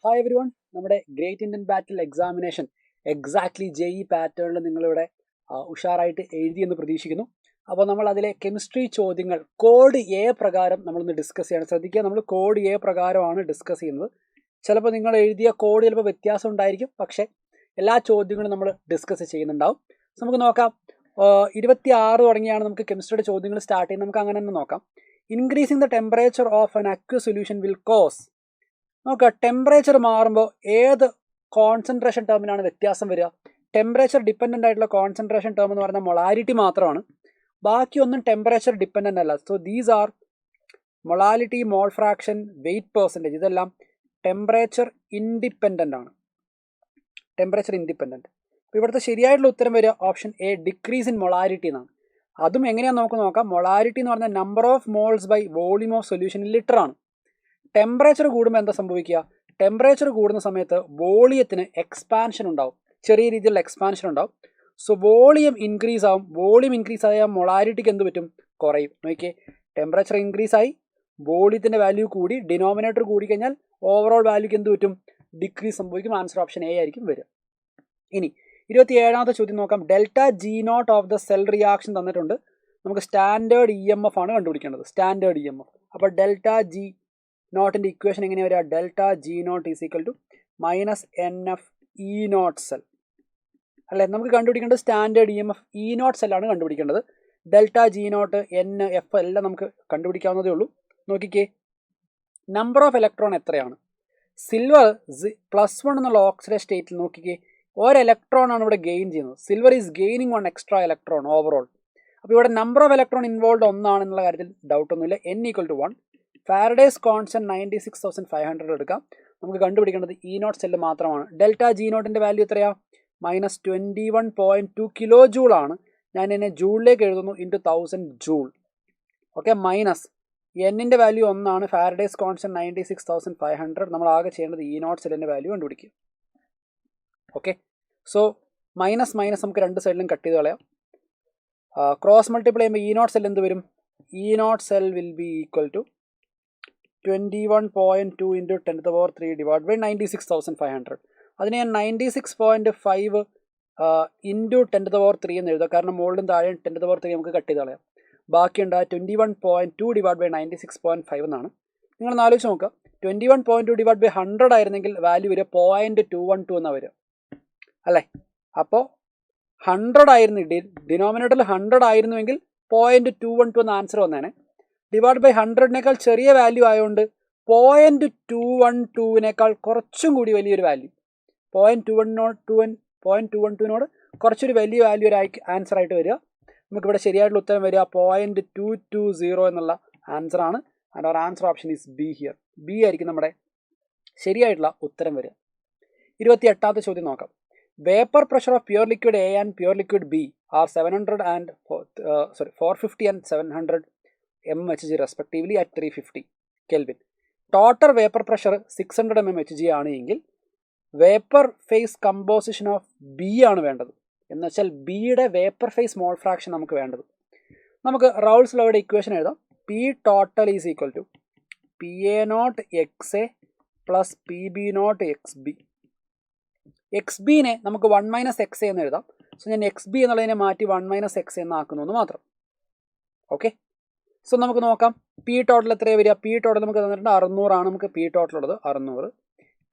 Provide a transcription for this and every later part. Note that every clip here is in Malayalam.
Hi everyone. നമ്മുടെ great Indian battle examination exactly JEE പാറ്റേണിൽ നിങ്ങളിവിടെ ഉഷാറായിട്ട് എഴുതിയെന്ന് പ്രതീക്ഷിക്കുന്നു. അപ്പോൾ നമ്മൾ അതിലെ കെമിസ്ട്രി ചോദ്യങ്ങൾ കോഡ് എ പ്രകാരം നമ്മളൊന്ന് ഡിസ്കസ് ചെയ്യണം. ശ്രദ്ധിക്കുക, നമ്മൾ കോഡ് എ പ്രകാരമാണ് ഡിസ്കസ് ചെയ്യുന്നത്. ചിലപ്പോൾ നിങ്ങൾ എഴുതിയ കോഡ് ചിലപ്പോൾ വ്യത്യാസം ഉണ്ടായിരിക്കും, പക്ഷേ എല്ലാ ചോദ്യങ്ങളും നമ്മൾ ഡിസ്കസ് ചെയ്യുന്നുണ്ടാവും. നമുക്ക് നോക്കാം. 26 തുടങ്ങിയാണ് നമുക്ക് കെമിസ്ട്രിയുടെ ചോദ്യങ്ങൾ സ്റ്റാർട്ട് ചെയ്യുന്നത്. നമുക്ക് അങ്ങനെ തന്നെ നോക്കാം. Increasing the temperature of an aqueous solution will cause. നോക്കുക, ടെമ്പറേച്ചർ മാറുമ്പോൾ ഏത് കോൺസെൻട്രേഷൻ ടേമിനാണ് വ്യത്യാസം വരിക? ടെമ്പറേച്ചർ ഡിപ്പെൻഡൻ്റ് ആയിട്ടുള്ള കോൺസെൻട്രേഷൻ ടേം എന്ന് പറയുന്ന മൊളാലിറ്റി മാത്രമാണ്. ബാക്കിയൊന്നും ടെമ്പറേച്ചർ ഡിപ്പെൻഡൻ്റ് അല്ല. So these are molality, mole fraction, weight percentage. ഇതെല്ലാം ടെമ്പറേച്ചർ ഇൻഡിപെൻഡൻ്റ് ആണ്. Temperature independent. അപ്പോൾ ഇവിടുത്തെ ശരിയായിട്ടുള്ള ഉത്തരം വരിക option A, decrease in molality എന്നാണ്. അതും എങ്ങനെയാണെന്ന് നമുക്ക് നോക്കാം. മൊളാലിറ്റി എന്ന് പറഞ്ഞാൽ number of moles by volume of solution in litre ആണ്. ടെമ്പറേച്ചർ കൂടുമ്പോൾ എന്താ സംഭവിക്കുക? ടെമ്പറേച്ചർ കൂടുന്ന സമയത്ത് വോളിയത്തിന് എക്സ്പാൻഷൻ ഉണ്ടാവും, ചെറിയ രീതിയിലുള്ള എക്സ്പാൻഷൻ ഉണ്ടാവും. സോ വോളിയം ഇൻക്രീസ് ആവും. വോളിയം ഇൻക്രീസ് ആയാൽ മൊളാലിറ്റിക്ക് എന്ത് പറ്റും? കുറയും. നോക്കിയേ, ടെമ്പറേച്ചർ ഇൻക്രീസ് ആയി, വോളിയത്തിൻ്റെ വാല്യൂ കൂടി, ഡിനോമിനേറ്റർ കൂടിക്കഴിഞ്ഞാൽ ഓവറോൾ വാല്യൂക്ക് എന്ത് പറ്റും? ഡിക്രീസ് സംഭവിക്കും. ആൻസർ ഓപ്ഷൻ എ ആയിരിക്കും വരിക. ഇനി 27ാമത്തെ ചോദ്യം നോക്കാം. Delta G naught of the cell reaction തന്നിട്ടുണ്ട്. നമുക്ക് സ്റ്റാൻഡേർഡ് EMF ആണ് കണ്ടുപിടിക്കേണ്ടത്. Standard EMF. അപ്പോൾ ഡെൽറ്റ ജി നോട്ടിൻ്റെ ഇക്വേഷൻ എങ്ങനെ വരിക? Delta G naught is equal to -NF E0 cell അല്ലേ? നമുക്ക് കണ്ടുപിടിക്കേണ്ടത് സ്റ്റാൻഡേർഡ് EMF E0 സെല്ലാണ് കണ്ടുപിടിക്കേണ്ടത്. ഡെൽറ്റ ജി നോട്ട് NF എല്ലാം നമുക്ക് കണ്ടുപിടിക്കാവുന്നതേ ഉള്ളൂ. നോക്കിക്കേ, നമ്പർ ഓഫ് ഇലക്ട്രോൺ എത്രയാണ്? സിൽവർ +1 എന്നുള്ള ഓക്സിഡൈസ് സ്റ്റേറ്റിൽ നോക്കിക്കേ, ഒരു ഇലക്ട്രോൺ ആണ് ഇവിടെ ഗെയിൻ ചെയ്യുന്നത്. Silver is gaining 1 extra electron overall. അപ്പോൾ ഇവിടെ നമ്പർ ഓഫ് ഇലക്ട്രോൺ ഇൻവോൾവ് ഒന്നാണെന്നുള്ള കാര്യത്തിൽ ഡൗട്ടൊന്നുമില്ല. N = 1. ഫാരഡേസ് കോൺസ്റ്റന്റ് 96,500 എടുക്കാം. നമുക്ക് കണ്ടുപിടിക്കേണ്ടത് E0 സെല്ല് മാത്രമാണ്. ഡെൽറ്റ ജി നോട്ടിൻ്റെ വാല്യൂ എത്രയാണ്? -21.2 കിലോ ജൂൾ ആണ്. ഞാൻ എന്നെ ജൂളിലേക്ക് എഴുതുന്നു, ഇൻറ്റു 1000 ജൂൾ. ഓക്കെ, മൈനസ് എന്നിൻ്റെ വാല്യൂ 1 ആണ്. Faraday's constant 96,500. നമ്മൾ ആകെ ചെയ്യേണ്ടത് E0 സെല്ലിൻ്റെ വാല്യൂ കണ്ടുപിടിക്കുക. ഓക്കെ, സോ മൈനസ് നമുക്ക് രണ്ട് സൈഡിലും കട്ട് ചെയ്ത് കളയാം. ക്രോസ് മൾട്ടിപ്ലൈ ചെയ്യുമ്പോൾ E0 സെൽ എന്ത് വരും? E0 cell will be equal to 21.2 × 10⁻³ divide by 96,500. അതിന് ഞാൻ 96.5 × 10⁻³ എന്ന് എഴുതാം. കാരണം മുകളിലും താഴെ 10⁻³ നമുക്ക് കട്ട് ചെയ്ത് കളയാം. ബാക്കിയുണ്ട് 21.2 ഡിവൈഡ് ബൈ 96.5 എന്നാണ്. നിങ്ങൾ ആലോചിച്ച് നോക്കുക, 21.2 ഡിവൈഡ് ബൈ 100 ആയിരുന്നെങ്കിൽ വാല്യൂ വരിക 0.212 എന്നാണ് വരിക അല്ലേ? അപ്പോൾ 100 ആയിരുന്നു, ഡിനോമിനേറ്ററിൽ 100 ആയിരുന്നുവെങ്കിൽ 0.212 എന്ന ആൻസർ വന്നേനെ. ഡിവൈഡ് ബൈ 100-നേക്കാൾ ചെറിയ വാല്യൂ ആയതുകൊണ്ട് 0.212-നേക്കാൾ കുറച്ചും കൂടി വലിയൊരു വാല്യൂ, 0.212-നോട് കുറച്ചൊരു വലിയ വാല്യൂ ഒരു ആൻസർ ആയിട്ട് വരിക. നമുക്കിവിടെ ശരിയായിട്ടുള്ള ഉത്തരം വരിക 0.220 എന്നുള്ള ആൻസറാണ്. And our answer option is B here. B ആയിരിക്കും നമ്മുടെ ശരിയായിട്ടുള്ള ഉത്തരം വരിക. 28ാമത്തെ ചോദ്യം നോക്കാം. Vapour pressure of pure liquid A and pure liquid B are 450 and 700 mHg respectively at 350 Kelvin. Total vapour pressure 600 mmHg ആണ് എങ്കിൽ vapour phase composition of B ആണ് വേണ്ടത്. എന്ന് വെച്ചാൽ ബിയുടെ വേപ്പർ ഫേസ് മോൾ ഫ്രാക്ഷൻ നമുക്ക് വേണ്ടത്. നമുക്ക് റൗൾസ് ലോയുടെ ഇക്വേഷൻ എഴുതാം. P total is equal to PA0 XA plus PB0 XB. XBനെ നമുക്ക് 1 - XA എന്ന് എഴുതാം. സോ ഞാൻ XB എന്നുള്ളതിനെ മാറ്റി 1 - XA എന്നാക്കുന്നു എന്ന് മാത്രം. ഓക്കെ, സോ നമുക്ക് നോക്കാം പി ടോട്ടൽ എത്രയാണ് വരിക. പി ടോട്ടൽ നമുക്ക് തന്നിട്ടുണ്ട് 600 ആണ്. നമുക്ക് പി ടോട്ടൽ ഉള്ളത് 600.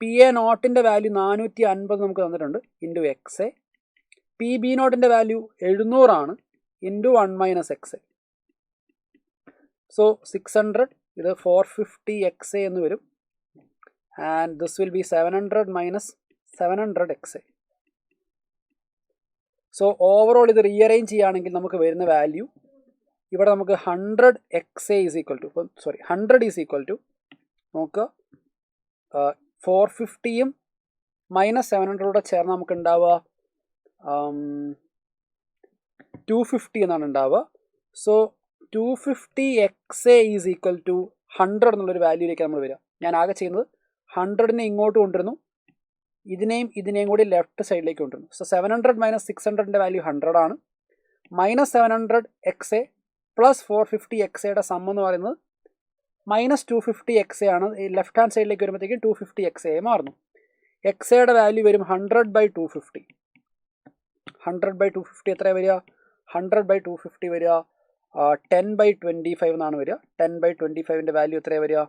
PA0-ൻ്റെ വാല്യൂ 450 നമുക്ക് തന്നിട്ടുണ്ട്, ഇൻറ്റു XA. PB0-ൻ്റെ വാല്യൂ 700 ആണ്, ഇൻറ്റു 1 - XA. സോ 600, ഇത് 450 XA എന്ന് വരും. And this will be 700 - 700 XA. So overall ഇത് റീഅറേഞ്ച് ചെയ്യുകയാണെങ്കിൽ നമുക്ക് വരുന്ന വാല്യൂ ഇവിടെ നമുക്ക് 100 XA is equal to 100 is equal to നോക്കുക 450-യും -700 ചേർന്ന് നമുക്ക് ഉണ്ടാവുക 250 എന്നാണ് ഉണ്ടാവുക. So 250 XA is equal to 100 എന്നുള്ളൊരു വാല്യൂയിലേക്ക് നമ്മൾ വരിക. ഞാൻ ആകെ ചെയ്യുന്നത് 100-നെ ഇങ്ങോട്ട് കൊണ്ടുവരുന്നു, ഇതിനെയും കൂടി ലെഫ്റ്റ് സൈഡിലേക്ക് കൊണ്ടുവരുന്നു. സോ 700 - 600-ൻ്റെ വാല്യൂ 100 ആണ്. -700 XA പ്ലസ് 450 XAയുടെ സം എന്ന് പറയുന്നത് -250 XA ആണ്. ഈ ലെഫ്റ്റ് ഹാൻഡ് സൈഡിലേക്ക് വരുമ്പോഴത്തേക്കും 250 XA മാറുന്നു. എക്സയുടെ വാല്യൂ വരും 100/250. 100/250 എത്ര വരിക? 100/250 വരിക 10/25 എന്നാണ് വരിക. 10/25ൻ്റെ വാല്യൂ എത്രയാണ് വരിക?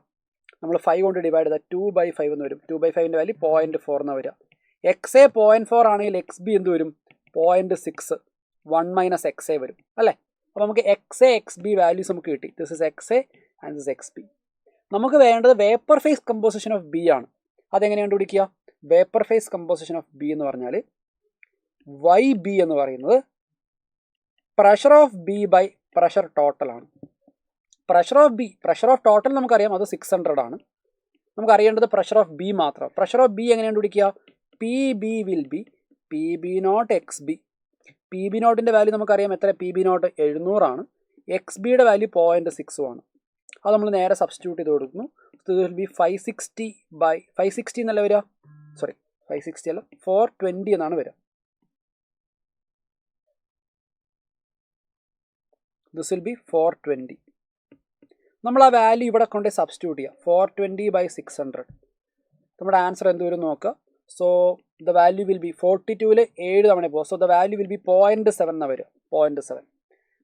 നമ്മൾ 5 കൊണ്ട് ഡിവൈഡ് ചെയ്താൽ 2/5 എന്ന് വരും. 2/5ൻ്റെ വാല്യൂ 0.4 എന്നാണ് വരിക. എക്സ് എ 0.4 ആണെങ്കിൽ എക്സ് ബി എന്ത് വരും? 0.6. 1 - എക്സ് എ വരും അല്ലേ? അപ്പോൾ നമുക്ക് X A X B values നമുക്ക് കിട്ടി. This is X A and this X B. നമുക്ക് വേണ്ടത് vapour phase composition of B ആണ്. അതെങ്ങനെ കണ്ടുപിടിക്കുക? Vapour phase composition of B എന്ന് പറഞ്ഞാൽ വൈ ബി എന്ന് പറയുന്നത് pressure of B by pressure total ആണ്. പ്രഷർ ഓഫ് ടോട്ടൽ നമുക്കറിയാം, അത് 600 ആണ്. നമുക്ക് അറിയേണ്ടത് പ്രഷർ ഓഫ് ബി മാത്രം. പ്രഷർ ഓഫ് ബി എങ്ങനെ കണ്ടുപിടിക്കുക? P B will be P B not X B. P B നോട്ടിൻ്റെ വാല്യൂ നമുക്കറിയാം എത്ര? പി ബി നോട്ട് 700 ആണ്. എക്സ് ബിയുടെ വാല്യൂ 0.6 ആണ്. അത് നമ്മൾ നേരെ സബ്സ്റ്റിറ്റ്യൂട്ട് ചെയ്ത് കൊടുക്കുന്നു. ദിസ് വിൽ ബി 560 എന്നല്ല വരിക, 560 അല്ല 420 എന്നാണ് വരിക. This will B 420. നമ്മൾ ആ വാല്യൂ ഇവിടെ കൊണ്ട് സബ്സ്റ്റിറ്റ്യൂട്ട് ചെയ്യുക. 420/600. നമ്മുടെ ആൻസർ എന്ത് വരും നോക്കുക. So the value will be 42ൽ 7 തവണ പോകും. So the value will be 0.7 എന്നാണ് വരിക. 0.7.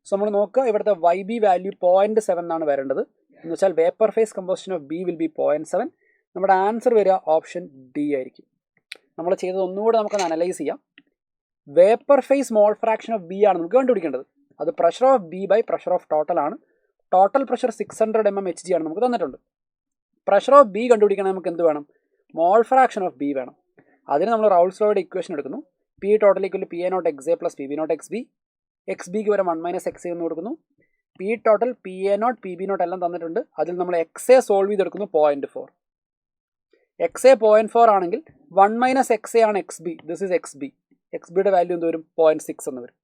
സോ നമ്മൾ നോക്കുക, ഇവിടുത്തെ വൈ ബി വാല്യൂ 0.7 എന്നാണ് വരേണ്ടത്. എന്ന് വെച്ചാൽ vapour phase composition of B will be 0.7. നമ്മുടെ ആൻസർ വരിക ഓപ്ഷൻ ഡി ആയിരിക്കും. നമ്മൾ ചെയ്തത് ഒന്നുകൂടെ നമുക്കൊന്ന് അനലൈസ് ചെയ്യാം. Vapour phase mole fraction of B ആണ് നമുക്ക് കണ്ടുപിടിക്കേണ്ടത്. അത് pressure of B by pressure of total ആണ്. ടോട്ടൽ പ്രഷർ 600 mmHg ആണ് നമുക്ക് തന്നിട്ടുണ്ട്. പ്രഷർ ഓഫ് ബി കണ്ടുപിടിക്കണം നമുക്ക് എന്ത് വേണം? മോൾ ഫ്രാക്ഷൻ ഓഫ് ബി വേണം. അതിന് നമ്മൾ റൗൾസ് ലോയുടെ ഇക്വേഷൻ എടുക്കുന്നു. P total equal P A nought X A plus P B not X B. X ബിക്ക് വരെ 1 - എക്സ് എ എന്ന് കൊടുക്കുന്നു. P total P A nought P B nought എല്ലാം തന്നിട്ടുണ്ട്. അതിൽ നമ്മൾ എക്സ് എ സോൾവ് ചെയ്തെടുക്കുന്നു 0.4. എക്സ് എ 0.4 ആണെങ്കിൽ 1 - എക്സ് എ ആണ് X B. This is X B. X ബിയുടെ വാല്യൂ എന്ത് വരും? 0.6 എന്ന് വരും.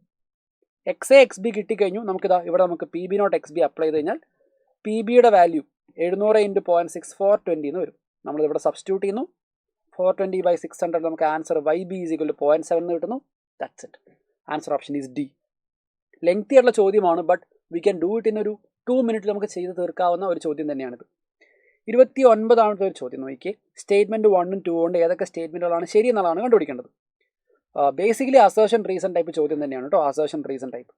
എക്സ് എ എക്സ് ബി കിട്ടിക്കഴിഞ്ഞു. നമുക്കിതാ ഇവിടെ നമുക്ക് P B not X B apply ചെയ്ത് കഴിഞ്ഞാൽ പി ബിയുടെ വാല്യൂ 700 × 0.6 420 എന്ന് വരും. നമ്മളിവിടെ സബ്സ്റ്റിറ്റ്യൂട്ട് ചെയ്യുന്നു. 420/600 നമുക്ക് answer Y B is equal to 0.7 എന്ന് കിട്ടുന്നു. That's it. Answer option is D. Lengthy ആയിട്ടുള്ള ചോദ്യമാണ്, but we can do it in ഒരു 2 മിനിറ്റ് നമുക്ക് ചെയ്ത് തീർക്കാവുന്ന ഒരു ചോദ്യം തന്നെയാണിത്. 29ാമത്തെ ഒരു ചോദ്യം നോക്കിയേ. സ്റ്റേറ്റ്മെൻറ്റ് 1ഉം 2 കൊണ്ട് ഏതൊക്കെ സ്റ്റേറ്റ്മെൻറ്റുകളാണ് ശരി എന്നുള്ളതാണ് കണ്ടുപിടിക്കേണ്ടത്. ബേസിക്കലി അസേർഷൻ റീസൺ ടൈപ്പ് ചോദ്യം തന്നെയാണ് കേട്ടോ. Assertion reason type.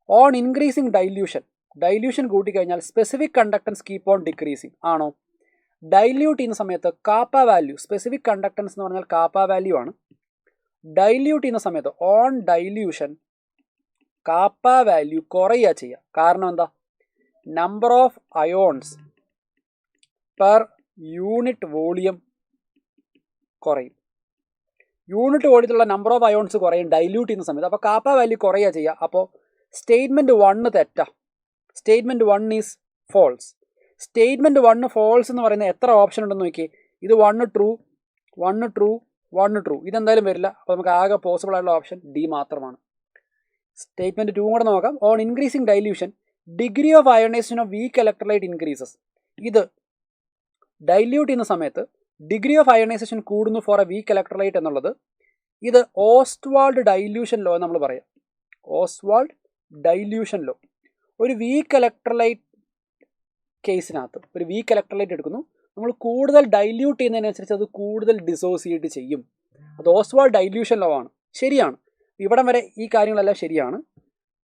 On increasing dilution കൂട്ടിക്കഴിഞ്ഞാൽ specific conductance keep on decreasing ആണോ? ഡൈല്യൂട്ട് ചെയ്യുന്ന സമയത്ത് കാപ്പ വാല്യൂ, സ്പെസിഫിക് കണ്ടക്ടൻസ് എന്ന് പറഞ്ഞാൽ കാപ്പ വാല്യൂ ആണ്. ഡൈല്യൂട്ട് ചെയ്യുന്ന സമയത്ത് ഓൺ ഡൈല്യൂഷൻ കാപ്പ വാല്യൂ കുറയുക ചെയ്യുക. കാരണം എന്താ? Number of ions per unit volume കുറയും. യൂണിറ്റ് വോളിയത്തിലുള്ള നമ്പർ ഓഫ് അയോൺസ് കുറയും ഡൈല്യൂട്ട് ചെയ്യുന്ന സമയത്ത്. അപ്പോൾ കാപ്പ വാല്യൂ കുറയുക ചെയ്യുക. അപ്പോൾ സ്റ്റേറ്റ്മെൻറ്റ് 1 തെറ്റാ. Statement 1 is false. Statement 1 false എന്ന് പറയുന്നത് എത്ര ഓപ്ഷൻ ഉണ്ടെന്ന് നോക്കിയേ. ഇത് 1 ട്രൂ, 1 ട്രൂ, 1 ട്രൂ. ഇതെന്തായാലും വരില്ല. അപ്പോൾ നമുക്ക് ആകെ പോസിബിൾ ആയിട്ടുള്ള ഓപ്ഷൻ ഡി മാത്രമാണ്. സ്റ്റേറ്റ്മെൻറ്റ് 2 കൂടെ നോക്കാം. On increasing dilution degree of ionisation of weak electrolyte increases. ഇത് ഡൈല്യൂട്ട് ചെയ്യുന്ന സമയത്ത് ഡിഗ്രി ഓഫ് അയണൈസേഷൻ കൂടുന്നു ഫോർ എ വീക്ക് ഇലക്ട്രോലൈറ്റ് എന്നുള്ളത് ഇത് ഓസ്റ്റ്വാൾഡ് ഡൈല്യൂഷൻ ലോ എന്ന് നമ്മൾ പറയാം. Ostwald dilution law. ഒരു വീക്ക് ഇലക്ട്രോലൈറ്റ് കേസിനകത്ത് ഒരു വീക്ക് ഇലക്ട്രോലൈറ്റ് എടുക്കുന്നു. നമ്മൾ കൂടുതൽ ഡൈല്യൂട്ട് ചെയ്യുന്നതിനനുസരിച്ച് അത് കൂടുതൽ ഡിസോസിയേറ്റ് ചെയ്യും. അത് ഓസ്റ്റ്വാൾഡ് ഡൈല്യൂഷൻ ലോ ആണ്. ശരിയാണ്. ഇവിടം വരെ ഈ കാര്യങ്ങളെല്ലാം ശരിയാണ്.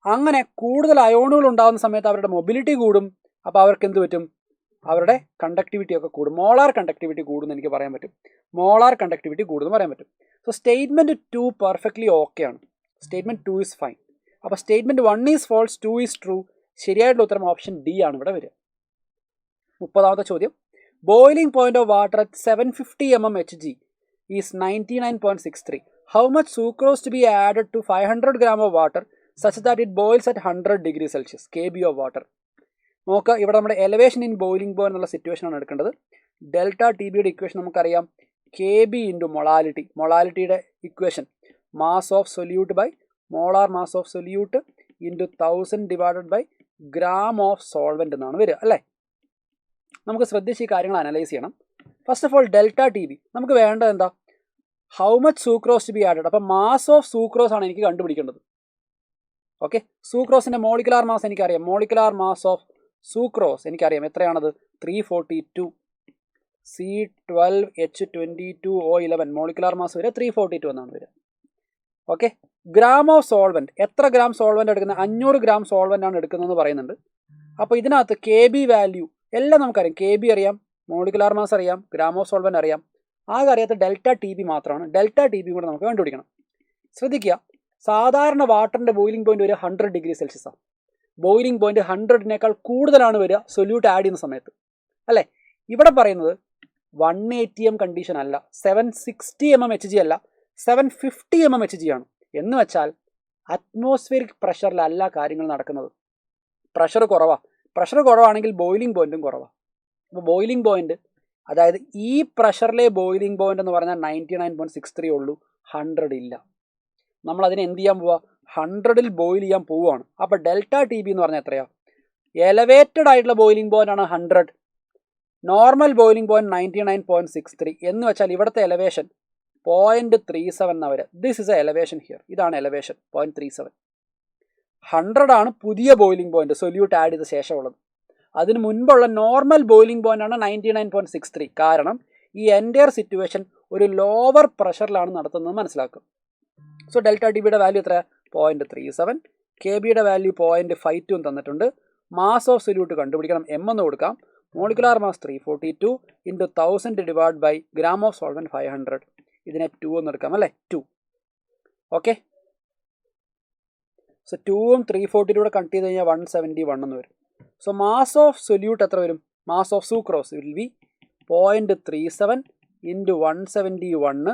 അങ്ങനെ കൂടുതൽ അയോണുകൾ ഉണ്ടാകുന്ന സമയത്ത് അവരുടെ മൊബിലിറ്റി കൂടും. അപ്പോൾ അവർക്ക് എന്ത് പറ്റും? അവരുടെ കണ്ടക്ടിവിറ്റി ഒക്കെ കൂടും. മോളാർ കണ്ടക്ടിവിറ്റി കൂടുമെന്ന് എനിക്ക് പറയാൻ പറ്റും. മോളാർ കണ്ടക്ടിവിറ്റി കൂടുമെന്ന് പറയാൻ പറ്റും. സോ സ്റ്റേറ്റ്മെൻറ്റ് 2 പെർഫെക്റ്റ്ലി ഓക്കെ ആണ്. Statement 2 is fine. അപ്പോൾ statement 1 is false, 2 is true. ശരിയായിട്ടുള്ള ഉത്തരം ഓപ്ഷൻ ഡി ആണ് ഇവിടെ വരിക. 30ാമത്തെ ചോദ്യം. Boiling point of water at 750 mmHg is 99.63. How much sucrose to be added to 500 gram of water such that it boils at 100 degrees Celsius kb of water. നോക്കുക, ഇവിടെ നമ്മുടെ എലവേഷൻ ഇൻ ബോയിലിംഗ് പോയിന്റ് എന്നുള്ള സിറ്റുവേഷൻ ആണ് എടുക്കേണ്ടത്. ഡെൽറ്റ ടി ബിയുടെ ഇക്വേഷൻ നമുക്കറിയാം. K B into molality. മൊളാലിറ്റിയുടെ equation mass of solute by molar mass of solute into 1000 divided by gram of solvent എന്നാണ് വരിക അല്ലേ. നമുക്ക് ശ്രദ്ധിച്ച് ഈ കാര്യങ്ങൾ അനലൈസ് ചെയ്യണം. First of all delta T B നമുക്ക് വേണ്ടത് എന്താ? How much sucrose to be added. അപ്പം മാസ് ഓഫ് സൂക്രോസ് ആണ് എനിക്ക് കണ്ടുപിടിക്കേണ്ടത്. ഓക്കെ, സൂക്രോസിൻ്റെ മോളിക്കുലാർ മാസ് എനിക്കറിയാം. മോളിക്കുലാർ മാസ് ഓഫ് സൂക്രോസ് എനിക്കറിയാം. എത്രയാണത്? 342. C12H22O11 മോളിക്കുലാർ മാസ് വരിക 342 എന്നാണ് വരിക. ഓക്കെ, ഗ്രാം ഓഫ് സോൾവെൻറ്റ്, എത്ര ഗ്രാം സോൾവെൻ്റ് എടുക്കുന്നത്? 500 ഗ്രാം സോൾവെൻ്റ് ആണ് എടുക്കുന്നതെന്ന് പറയുന്നുണ്ട്. അപ്പോൾ ഇതിനകത്ത് KB വാല്യൂ എല്ലാം നമുക്കറിയാം. KB അറിയാം, മോളിക്കുലാർ മാസ് അറിയാം, ഗ്രാം ഓഫ് സോൾവെൻ്റ് അറിയാം. ആകെ അറിയാത്ത ഡെൽറ്റ TB മാത്രമാണ്. ഡെൽറ്റ TB കൂടെ നമുക്ക് കണ്ടുപിടിക്കണം. ശ്രദ്ധിക്കുക, സാധാരണ വാട്ടറിൻ്റെ ബോയിലിംഗ് പോയിന്റ് വരിക 100 ഡിഗ്രി സെൽഷ്യസ് ആണ്. ബോയിലിംഗ് പോയിന്റ് 100-നേക്കാൾ കൂടുതലാണ് വരിക സൊല്യൂട്ട് ആഡ് ചെയ്യുന്ന സമയത്ത്, അല്ലേ? ഇവിടെ പറയുന്നത് 180 mm കണ്ടീഷൻ അല്ല, 760 mm HG അല്ല, 750 mm HG ആണ്. എന്ന് വെച്ചാൽ അറ്റ്മോസ്ഫിയറിക് പ്രഷറിലല്ല കാര്യങ്ങൾ നടക്കുന്നത്. പ്രഷർ കുറവാണെങ്കിൽ ബോയിലിംഗ് പോയിന്റും കുറവാണ്. അപ്പോൾ ബോയിലിംഗ് പോയിന്റ്, അതായത് ഈ പ്രഷറിലെ ബോയിലിംഗ് പോയിന്റ് എന്ന് പറഞ്ഞാൽ 99.63 ഉള്ളൂ, 100 ഇല്ല. നമ്മൾ അതിനെ എന്ത് ചെയ്യാൻ പോവുക? 100-ൽ ബോയിൽ ചെയ്യാൻ പോവുകയാണ്. അപ്പോൾ ഡെൽറ്റ TB എന്ന് പറഞ്ഞാൽ എത്രയാണ്? എലവേറ്റഡ് ആയിട്ടുള്ള ബോയിലിംഗ് പോയിന്റ് ആണ് 100, നോർമൽ ബോയിലിംഗ് പോയിന്റ് 99.63. എന്ന് വെച്ചാൽ ഇവിടുത്തെ എലവേഷൻ 0.37 എന്നാണ് വരിക. This is A elevation here. ഇതാണ് എലവേഷൻ 0.37. 100 ആണ് പുതിയ ബോയിലിംഗ് പോയിന്റ് സൊല്യൂട്ട് ആഡ് ചെയ്ത ശേഷമുള്ളത്. അതിന് മുൻപുള്ള നോർമൽ ബോയിലിംഗ് പോയിന്റ് ആണ് 99.63. കാരണം ഈ എൻറ്റയർ സിറ്റുവേഷൻ ഒരു ലോവർ പ്രഷറിലാണ് നടത്തുന്നത് മനസ്സിലാക്കുക. സോ ഡെൽറ്റ TBയുടെ വാല്യൂ എത്ര? 0.37. KBയുടെ വാല്യൂ 0.52 തന്നിട്ടുണ്ട്. മാസ് ഓഫ് സൊല്യൂട്ട് കണ്ടുപിടിക്കണം. M എന്ന് കൊടുക്കാം. Molecular mass 342 × 1000 divide by gram of solvent 500. ഇതിനെ 2 എന്ന് എടുക്കാം, അല്ലേ? 2. ഓക്കെ, സോ 2ഉം 340 കണക്ട് ചെയ്ത് കഴിഞ്ഞാൽ 171 എന്ന് വരും. സോ മാസ് ഓഫ് സൊല്യൂട്ട് എത്ര വരും? Mass of sucrose will be 0.37 × 171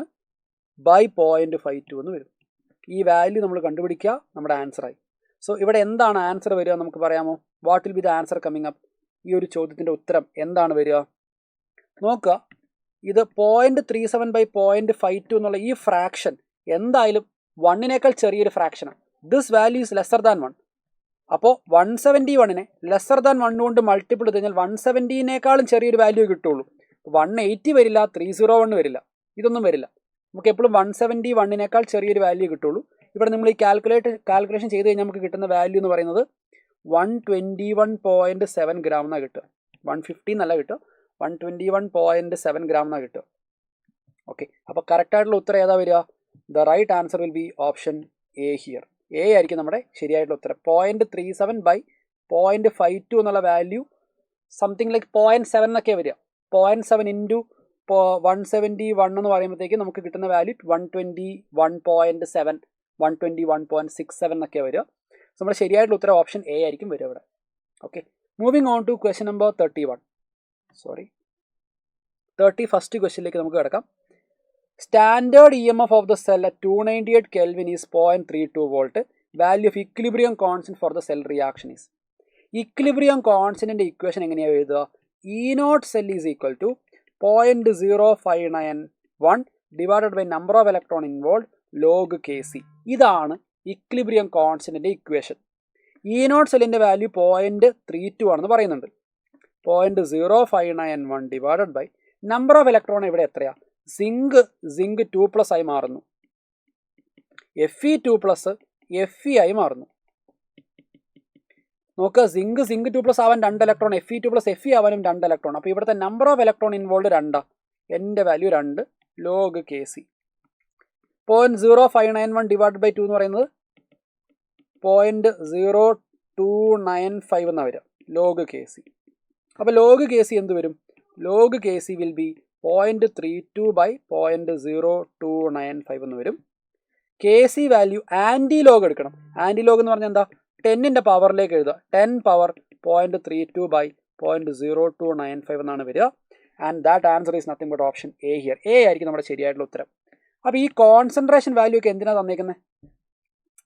by 0.52 എന്ന് വരും. ഈ വാല്യൂ നമ്മൾ കണ്ടുപിടിക്കുക, നമ്മുടെ ആൻസറായി. സോ ഇവിടെ എന്താണ് ആൻസർ വരിക നമുക്ക് പറയാമോ? What will be the answer coming up? ഈ ഒരു ചോദ്യത്തിൻ്റെ ഉത്തരം എന്താണ് വരിക? നോക്കുക, ഇത് 0.37 ബൈ 0.52 എന്നുള്ള ഈ ഫ്രാക്ഷൻ എന്തായാലും 1-നേക്കാൾ ചെറിയൊരു ഫ്രാക്ഷനാണ്. This value is lesser than 1. അപ്പോൾ 171-നെ ലെസ്സർ ദാൻ 1 കൊണ്ട് മൾട്ടിപ്പിൾ ചെയ്ത് കഴിഞ്ഞാൽ 170-നേക്കാളും ചെറിയൊരു വാല്യൂ കിട്ടുള്ളൂ. 180 വരില്ല, 301 വരില്ല, ഇതൊന്നും വരില്ല. നമുക്ക് എപ്പോഴും 171-നേക്കാൾ ചെറിയൊരു വാല്യൂ കിട്ടുള്ളൂ. ഇവിടെ നമ്മൾ ഈ കാൽക്കുലേഷൻ ചെയ്ത് കഴിഞ്ഞാൽ നമുക്ക് കിട്ടുന്ന വാല്യൂ എന്ന് പറയുന്നത് 121.7 ഗ്രാം എന്നാണ് കിട്ടുക. 150 എന്നല്ല കിട്ടുക, 121.7 ഗ്രാം എന്നാണ് കിട്ടുക. ഓക്കെ, അപ്പോൾ കറക്റ്റായിട്ടുള്ള ഉത്തരം ഏതാ വരിക? The right answer will be option A here. A ആയിരിക്കും നമ്മുടെ ശരിയായിട്ടുള്ള ഉത്തരം. 0.37 ബൈ 0.52 എന്നുള്ള വാല്യൂ സംതിങ് ലൈക്ക് 0.7 എന്നൊക്കെ വരിക. 0.7 ഇൻറ്റു 171 എന്ന് പറയുമ്പോഴത്തേക്ക് നമുക്ക് കിട്ടുന്ന വാല്യൂ 121.7, 121.67 എന്നൊക്കെ വരിക. സോ നമ്മുടെ ശരിയായിട്ടുള്ള ഉത്തരം ഓപ്ഷൻ എ ആയിരിക്കും വരിക ഇവിടെ. Okay, moving on to question number 31st ക്വസ്റ്റ്യനിലേക്ക് നമുക്ക് കിടക്കാം. Standard EMF of the cell at 298 Kelvin is 0.32 volt. Value of equilibrium constant for the cell reaction is. Equilibrium കോൺസ്റ്റന്റിന്റെ ഇക്വേഷൻ എങ്ങനെയാണ് എഴുതുക? E0 cell is equal to 0.0591 divided by number of electron involve log Kc. ഇതാണ് ഇക്വിലിബ്രിയം കോൺസ്റ്റന്റിന്റെ ഇക്വേഷൻ. E0 സെല്ലിന്റെ വാല്യൂ 0.32 ആണെന്ന് പറയുന്നുണ്ട്. 0.0591 divided by number of electron ഇവിടെ എത്രയാ? സിങ്ക് 2+ ആയി മാറുന്നു, Fe2+ Fe ആയി മാറുന്നു. നോക്കുക, സിങ്ക് 2+ ആവാൻ 2 ഇലക്ട്രോൺ, Fe2+ Fe ആവാനും 2 ഇലക്ട്രോൺ. അപ്പോൾ ഇവിടുത്തെ നമ്പർ ഓഫ് ഇലക്ട്രോൺ ഇൻവോൾവ് 2. എൻ്റെ value 2 log Kc. 0.0591 divide by 2 എന്ന് പറയുന്നത് 0.0295 എന്നാണ് വരിക log Kc. അപ്പോൾ log Kc എന്ത് വരും? log Kc will be 0.32 by 0.0295 എന്ന് വരും. Kc വാല്യൂ ആൻറ്റി ലോഗ് എടുക്കണം. ആൻറ്റി ലോഗ് എന്ന് പറഞ്ഞാൽ എന്താ? 10ന്റെ പവറിലേക്ക് എഴുതുക. 10 പവർ 0.32 ബൈ 0.0295 എന്നാണ് വരിക. And that answer is nothing but option A here. A ആയിരിക്കും നമ്മുടെ ശരിയായിട്ടുള്ള ഉത്തരം. അപ്പോൾ ഈ കോൺസെൻട്രേഷൻ വാല്യൂ ഒക്കെ എന്തിനാണ് തന്നിരിക്കുന്നത്?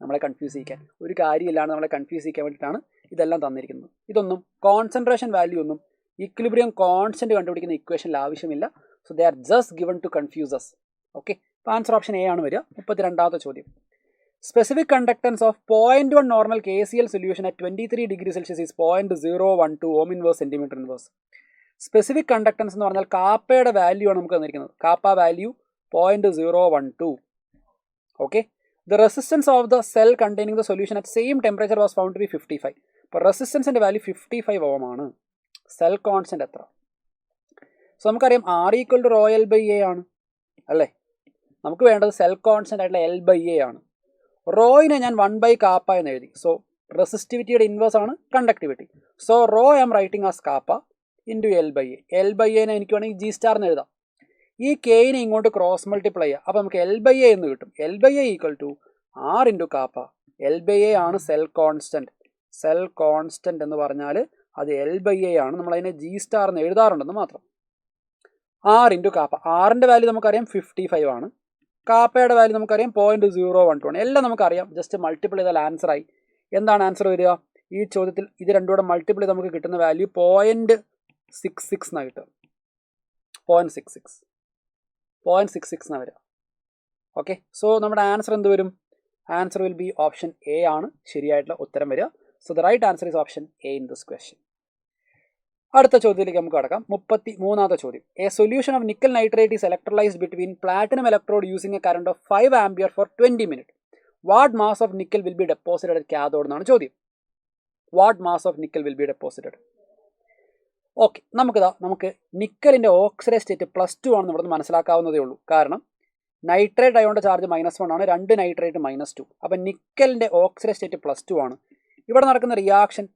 നമ്മളെ കൺഫ്യൂസ് ചെയ്യിക്കാൻ. ഒരു കാര്യമില്ലാണ്ട് നമ്മളെ കൺഫ്യൂസ് ചെയ്യിക്കാൻ വേണ്ടിയിട്ടാണ് ഇതെല്ലാം തന്നിരിക്കുന്നത്. ഇതൊന്നും കോൺസെൻട്രേഷൻ വാല്യൂ ഒന്നും ഇക്വിലിബ്രിയം കോൺസ്റ്റന്റ് കണ്ടുപിടിക്കുന്ന ഇക്വേഷനിൽ ആവശ്യമില്ല. So they are just given to confuse us. Okay, അപ്പോൾ ആൻസർ ഓപ്ഷൻ എ ആണ് വരിക. 32ാമത്തെ ചോദ്യം. Specific conductance of 0.1 normal KCl solution at 23 degree Celsius is 0.012 ohm inverse centimetre inverse. Specific conductance എന്ന് പറഞ്ഞാൽ കാപ്പയുടെ വാല്യൂ ആണ് നമുക്ക് തന്നിരിക്കുന്നത്. Kappa value 0.012. Okay, the resistance of the cell containing the solution at same temperature was found to be 55. അപ്പോൾ റെസിസ്റ്റൻസിൻ്റെ വാല്യൂ 55 ഓം ആണ്. സെൽ കോൺസ്റ്റന്റ് എത്ര? സോ നമുക്കറിയാം R equal to rho L by A ആണ് അല്ലേ. നമുക്ക് വേണ്ടത് സെൽ കോൺസ്റ്റൻ്റ് ആയിട്ടുള്ള എൽ ബൈ എ ആണ്. റോയിനെ ഞാൻ 1 ബൈ കാപ്പ എന്ന് എഴുതി. സോ റെസിസ്റ്റിവിറ്റിയുടെ ഇൻവേഴ്സ് ആണ് conductivity. So rho I'm writing as kappa into L by A. L by എനെ എനിക്ക് വേണമെങ്കിൽ ജി സ്റ്റാർ എന്ന് എഴുതാം. ഈ കെയിനെ ഇങ്ങോട്ട് ക്രോസ് മൾട്ടിപ്ലൈ ചെയ്യുക. അപ്പോൾ നമുക്ക് എൽ ബൈ എ എന്ന് കിട്ടും. L by A equal to R into kappa. L by A ആണ് സെൽ കോൺസ്റ്റൻറ്റ്. സെൽ കോൺസ്റ്റൻറ്റ് എന്ന് പറഞ്ഞാൽ അത് എൽ ബൈ എ ആണ്. നമ്മളതിനെ ജി സ്റ്റാർ എന്ന് എഴുതാറുണ്ടെന്ന് മാത്രം. R into kappa. ആറിൻ്റെ വാല്യൂ നമുക്കറിയാം 55 ആണ്. കാപ്പയുടെ വാല്യൂ നമുക്കറിയാം 0.012 ആണ്. എല്ലാം നമുക്കറിയാം. ജസ്റ്റ് മൾട്ടിപ്പിൾ ചെയ്താൽ ആൻസറായി. എന്താണ് ആൻസർ വരിക? ഈ ചോദ്യത്തിൽ ഇത് രണ്ടും കൂടെ മൾട്ടിപ്പിൾ ചെയ്ത് നമുക്ക് കിട്ടുന്ന വാല്യൂ 0.66 എന്നാണ് കിട്ടുക. 0.66 എന്നാണ് വരിക. ഓക്കെ, സോ നമ്മുടെ ആൻസർ എന്ത് വരും? Answer will be option A ആണ് ശരിയായിട്ടുള്ള ഉത്തരം വരിക. So the right answer is option A in this question. അടുത്ത ചോദ്യത്തിലേക്ക് നമുക്ക് കടക്കാം. 33ാമത്തെ ചോദ്യം. A solution of nickel nitrate is electrolysed between platinum electrode using a current of 5 ampere for 20 minute. What mass of nickel will be deposited at cathode എന്നാണ് ചോദ്യം. What mass of nickel will be deposited. Okay, നമുക്ക് നിക്കലിൻ്റെ ഓക്സിഡൈസ് സ്റ്റേറ്റ് +2 ആണെന്ന് ഇവിടെ നിന്ന് മനസ്സിലാക്കാവുന്നതേ ഉള്ളൂ. കാരണം നൈട്രേറ്റ് അയോണിൻ്റെ ചാർജ് -1 ആണ്, 2 നൈട്രേറ്റ് -2. അപ്പം നിക്കലിൻ്റെ ഓക്സിഡൈസ് സ്റ്റേറ്റ് +2 ആണ്. ഇവിടെ നടക്കുന്ന reaction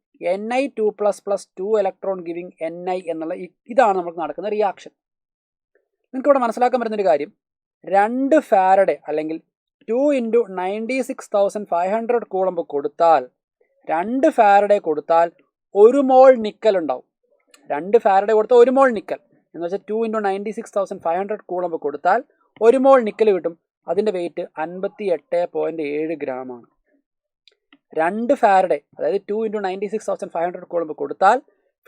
Ni2++ 2 electron giving Ni എന്നുള്ള ഇതാണ് നമുക്ക് നടക്കുന്ന റിയാക്ഷൻ. നിങ്ങൾക്ക് ഇവിടെ മനസ്സിലാക്കാൻ പറ്റുന്നൊരു കാര്യം, 2 ഫാരഡെ അല്ലെങ്കിൽ 2 × 96,500 കൂളംബ് കൊടുത്താൽ 2 ഫാരഡെ കൊടുത്താൽ 1 മോൾ നിക്കൽ ഉണ്ടാവും. 2 ഫാരഡെ കൊടുത്താൽ 1 മോൾ നിക്കൽ എന്ന് വെച്ചാൽ 2 × 96,500 കൂളംബ് കൊടുത്താൽ 1 മോൾ നിക്കൽ കിട്ടും. അതിൻ്റെ വെയിറ്റ് 58.7 ഗ്രാമാണ്. 2 ഫാരഡെ അതായത് 2 × 96,500 കൂളംബ് കൊടുത്താൽ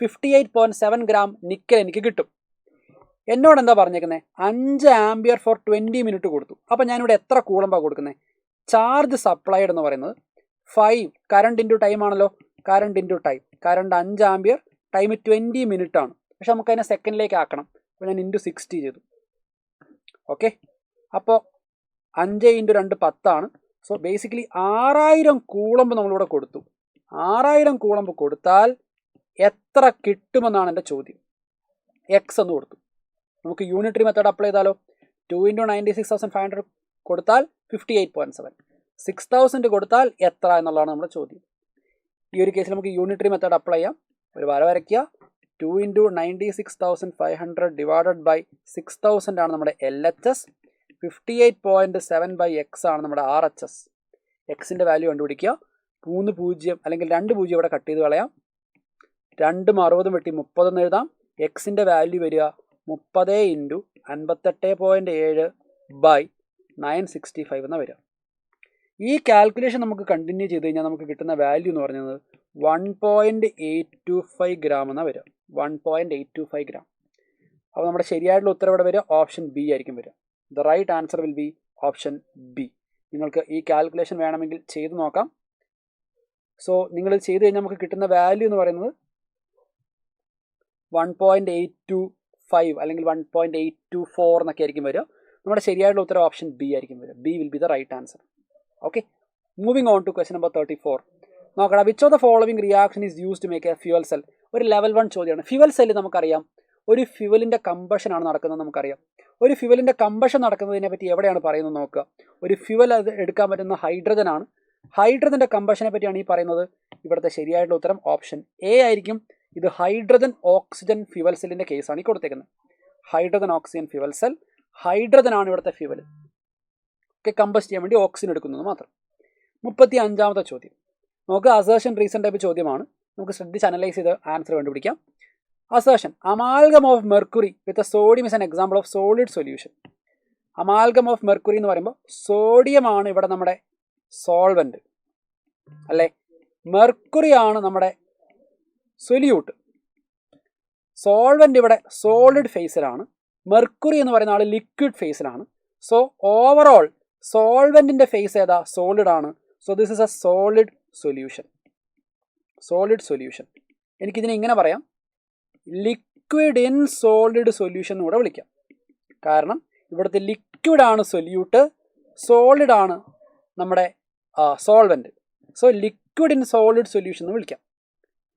58.7 ഗ്രാം നിക്കൽ എനിക്ക് കിട്ടും. എന്നോട് എന്താ പറഞ്ഞേക്കുന്നത്? 5 ആംപിയർ ഫോർ 20 മിനിറ്റ് കൊടുത്തു. അപ്പോൾ ഞാനിവിടെ എത്ര കൂളംബാണ് കൊടുക്കുന്നത്? ചാർജ് സപ്ലൈഡ് എന്ന് പറയുന്നത് 5 കറണ്ട് ഇൻറ്റു ടൈം ആണല്ലോ. Current into time. Current 5 ampere, time 20 minute ആണ്. പക്ഷെ നമുക്കതിനെ സെക്കൻഡിലേക്ക് ആക്കണം. അപ്പോൾ ഞാൻ ഇൻറ്റു 60 ചെയ്തു. ഓക്കെ, അപ്പോൾ 5 × 2 10 ആണ്. സോ ബേസിക്കലി 6000 കൂളംബ് നമ്മളിവിടെ കൊടുത്തു. 6000 കൂളംബ് കൊടുത്താൽ എത്ര കിട്ടുമെന്നാണ് എൻ്റെ ചോദ്യം. എക്സ് എന്ന് കൊടുത്തു. നമുക്ക് യൂണിറ്ററി മെത്തേഡ് അപ്ലൈ ചെയ്താലോ? 2 × 96,500 കൊടുത്താൽ 58.7. 6000 കൊടുത്താൽ എത്ര എന്നുള്ളതാണ് നമ്മുടെ ചോദ്യം. ഈ ഒരു കേസിൽ നമുക്ക് യൂണിറ്ററി മെത്തേഡ് അപ്ലൈ ചെയ്യാം. ഒരു വര വരയ്ക്കുക. 2 × 96,500 ഡിവൈഡഡ് ബൈ 6000 ആണ് നമ്മുടെ LHS. 58.7/x ആണ് നമ്മുടെ RHS. എക്സിൻ്റെ വാല്യൂ കണ്ടുപിടിക്കുക. 3 0 അല്ലെങ്കിൽ 2 0 ഇവിടെ കട്ട് ചെയ്ത് കളയാം. 2 60 വെട്ടി 30 എന്ന് എഴുതാം. എക്സിൻ്റെ വാല്യൂ വരിക 30 × 58.7/965 എന്ന് വരിക. ഈ കാൽക്കുലേഷൻ നമുക്ക് കണ്ടിന്യൂ ചെയ്ത് കഴിഞ്ഞാൽ നമുക്ക് കിട്ടുന്ന വാല്യൂ എന്ന് പറയുന്നത് 1.825 ഗ്രാം എന്നാണ് വരിക. 1.825 ഗ്രാം. അപ്പോൾ നമ്മുടെ ശരിയായിട്ടുള്ള ഉത്തരം ഇവിടെ വരിക ഓപ്ഷൻ ബി ആയിരിക്കും വരിക. The right answer will be option B. നിങ്ങൾക്ക് ഈ കാൽക്കുലേഷൻ വേണമെങ്കിൽ ചെയ്ത് നോക്കാം. സോ നിങ്ങൾ ചെയ്ത് കഴിഞ്ഞാൽ നമുക്ക് കിട്ടുന്ന വാല്യൂ എന്ന് പറയുന്നത് 1.825 അല്ലെങ്കിൽ 1.824 എന്നൊക്കെ ആയിരിക്കും വരിക. നമ്മുടെ ശരിയായിട്ടുള്ള ഉത്തരം ഓപ്ഷൻ ബി ആയിരിക്കും വരിക. B will be the right answer. Okay, moving on to question number 34. നോക്കണം, which of the following reaction is use to make a fuel cell. ഒരു ലെവൽ 1 ചോദ്യമാണ്. ഫ്യൂവൽ സെല്ല് നമുക്കറിയാം ഒരു ഫ്യൂവലിൻ്റെ കമ്പഷൻ ആണ് നടക്കുന്നത്. നമുക്കറിയാം ഒരു ഫ്യൂവലിൻ്റെ കമ്പഷൻ നടക്കുന്നതിനെ പറ്റി എവിടെയാണ് പറയുന്നത് നോക്കുക. ഒരു ഫ്യൂവൽ അത് എടുക്കാൻ പറ്റുന്ന ഹൈഡ്രജൻ ആണ്. ഹൈഡ്രജൻ്റെ കമ്പഷനെ പറ്റിയാണ് ഈ പറയുന്നത്. ഇവിടുത്തെ ശരിയായിട്ടുള്ള ഉത്തരം ഓപ്ഷൻ എ ആയിരിക്കും. ഇത് ഹൈഡ്രജൻ ഓക്സിജൻ ഫ്യൂവൽ സെല്ലിൻ്റെ കേസാണ് ഈ കൊടുത്തേക്കുന്നത്. Hydrogen oxygen fuel cell. Hydrogen ആണ് ഇവിടുത്തെ ഫ്യൂവൽ. ഒക്കെ കമ്പസ്റ്റ് ചെയ്യാൻ വേണ്ടി ഓക്സിജൻ എടുക്കുന്നത് മാത്രം. 35ാമത്തെ ചോദ്യം നമുക്ക് അസേർഷൻ റീസൺ ടൈപ്പ് ചോദ്യമാണ്. നമുക്ക് ശ്രദ്ധിച്ച് അനലൈസ് ചെയ്ത് ആൻസർ കണ്ടുപിടിക്കാം. Assertion, amalgam of mercury with sodium is an example of solid solution. Amalgam of mercury എന്ന് പറയുമ്പോൾ സോഡിയമാണ് ഇവിടെ നമ്മുടെ സോൾവെന്റ് അല്ലേ. മെർക്കുറി ആണ് നമ്മുടെ സൊല്യൂട്ട്. സോൾവെന്റ് ഇവിടെ സോളിഡ് ഫേസിലാണ്. മെർക്കുറി എന്ന് പറയുന്ന ആൾ ലിക്വിഡ് ഫേസിലാണ്. സോ ഓവറോൾ സോൾവെന്റിന്റെ ഫേസ് ഏതാ? സോളിഡ് ആണ്. So this is a solid solution. Solid solution. എനിക്കിതിനെ ഇങ്ങനെ പറയാം, ലിക്വിഡ് ഇൻ സോളിഡ് സൊല്യൂഷൻ എന്ന് കൂടെ വിളിക്കാം. കാരണം ഇവിടുത്തെ ലിക്വിഡ് ആണ് സൊല്യൂട്ട്, സോളിഡ് ആണ് നമ്മുടെ solvent. So liquid in solid solution എന്ന് വിളിക്കാം.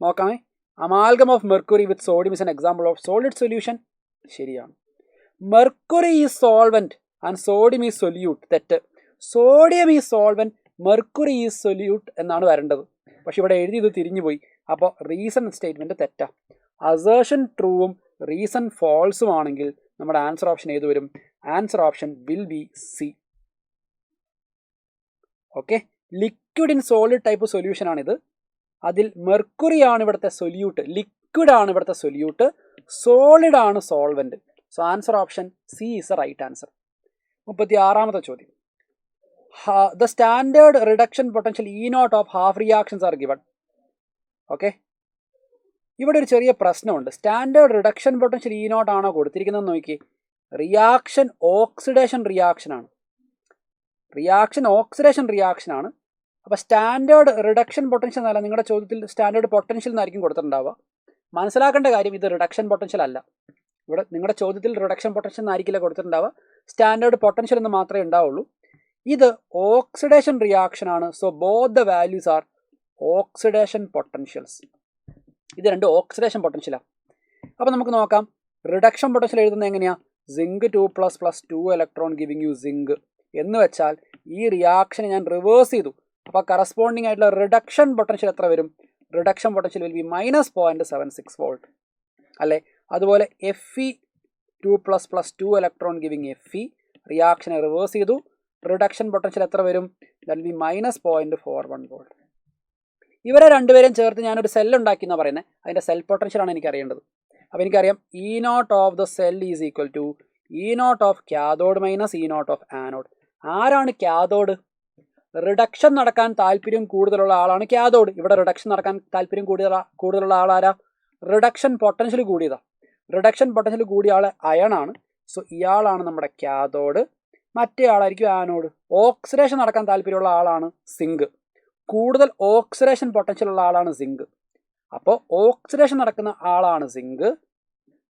നോക്കാമേ, amalgam of mercury with sodium is an example of solid solution. ശരിയാണ്. Mercury is solvent and sodium is solute. തെറ്റ്. Sodium is solvent, mercury is solute എന്നാണ് വരേണ്ടത്. പക്ഷെ ഇവിടെ എഴുതി ഇത് തിരിഞ്ഞുപോയി. അപ്പോൾ റീസൺ സ്റ്റേറ്റ്മെന്റ് തെറ്റാ. അസേർഷൻ ട്രൂവും റീസൺ ഫോൾസും ആണെങ്കിൽ നമ്മുടെ ആൻസർ ഓപ്ഷൻ ഏത് വരും? Answer option will be C. Okay, liquid in solid type solution ആണിത്. അതിൽ മെർക്കുറി ആണ് ഇവിടുത്തെ സൊല്യൂട്ട്, ലിക്വിഡ് ആണ് ഇവിടുത്തെ സൊല്യൂട്ട്, സോളിഡ് ആണ് solvent. So answer option C is a right answer. 36ാമത്തെ ചോദ്യം. The standard reduction potential E0 of half reactions are given. Okay, ഇവിടെ ഒരു ചെറിയ പ്രശ്നമുണ്ട്. സ്റ്റാൻഡേർഡ് റിഡക്ഷൻ പൊട്ടൻഷ്യൽ E0 ആണോ കൊടുത്തിരിക്കുന്നത് നോക്കി. റിയാക്ഷൻ ഓക്സിഡേഷൻ റിയാക്ഷൻ ആണ്. റിയാക്ഷൻ ഓക്സിഡേഷൻ റിയാക്ഷൻ ആണ്. അപ്പോൾ സ്റ്റാൻഡേർഡ് റിഡക്ഷൻ പൊട്ടൻഷ്യൽ എന്നല്ല, നിങ്ങളുടെ ചോദ്യത്തിൽ സ്റ്റാൻഡേർഡ് പൊട്ടൻഷ്യൽ എന്നായിരിക്കും കൊടുത്തിട്ടുണ്ടാവുക. മനസ്സിലാക്കേണ്ട കാര്യം, ഇത് റിഡക്ഷൻ പൊട്ടൻഷ്യൽ അല്ല. ഇവിടെ നിങ്ങളുടെ ചോദ്യത്തിൽ റിഡക്ഷൻ പൊട്ടൻഷ്യൽ എന്നായിരിക്കില്ല കൊടുത്തിട്ടുണ്ടാവുക, സ്റ്റാൻഡേർഡ് പൊട്ടൻഷ്യൽ എന്ന് മാത്രമേ ഉണ്ടാവുള്ളൂ. ഇത് ഓക്സിഡേഷൻ റിയാക്ഷൻ ആണ്. So both the values R oxidation potentials. ഇത് രണ്ട് ഓക്സിഡേഷൻ പൊട്ടൻഷ്യലാണ്. അപ്പോൾ നമുക്ക് നോക്കാം, റിഡക്ഷൻ പൊട്ടൻഷ്യൽ എഴുതുന്നത് എങ്ങനെയാണ്? Zinc 2+ + 2 electron giving you zinc എന്ന് വെച്ചാൽ ഈ റിയാക്ഷനെ ഞാൻ റിവേഴ്സ് ചെയ്തു. അപ്പോൾ കറസ്പോണ്ടിങ് ആയിട്ടുള്ള റിഡക്ഷൻ പൊട്ടൻഷ്യൽ എത്ര വരും? Reduction potential will be -0.76 volt അല്ലേ? അതുപോലെ Fe2+ + 2 ഇലക്ട്രോൺ ഗിവിങ് Fe റിയാക്ഷനെ റിവേഴ്സ് ചെയ്തു. റിഡക്ഷൻ പൊട്ടൻഷ്യൽ എത്ര വരും? That will be -0.41 volt. ഇവരെ രണ്ടുപേരും ചേർത്ത് ഞാനൊരു സെൽ ഉണ്ടാക്കി എന്നാണ് പറയുന്നത്. അതിൻ്റെ സെൽ പൊട്ടൻഷ്യലാണ് എനിക്ക് അറിയേണ്ടത്. അപ്പോൾ എനിക്കറിയാം E0 of the cell is equal to E0 of cathode minus E0 of anode. ആരാണ് കാഥോഡ്? റിഡക്ഷൻ നടക്കാൻ താല്പര്യം കൂടുതലുള്ള ആളാണ് കാഥോഡ്. ഇവിടെ റിഡക്ഷൻ നടക്കാൻ താല്പര്യം കൂടുതലുള്ള ആളാരാ? റിഡക്ഷൻ പൊട്ടൻഷ്യൽ കൂടിയതാ. റിഡക്ഷൻ പൊട്ടൻഷ്യൽ കൂടിയ ആൾ അയൺ ആണ്. സോ ഇയാളാണ് നമ്മുടെ കാഥോഡ്. മറ്റേ ആളായിരിക്കും ആനോഡ്. ഓക്സിഡേഷൻ നടക്കാൻ താല്പര്യമുള്ള ആളാണ് സിങ്ക്. കൂടുതൽ ഓക്സിഡേഷൻ പൊട്ടൻഷ്യൽ ഉള്ള ആളാണ് സിങ്ക്. അപ്പോൾ ഓക്സിഡേഷൻ നടക്കുന്ന ആളാണ് സിങ്ക്,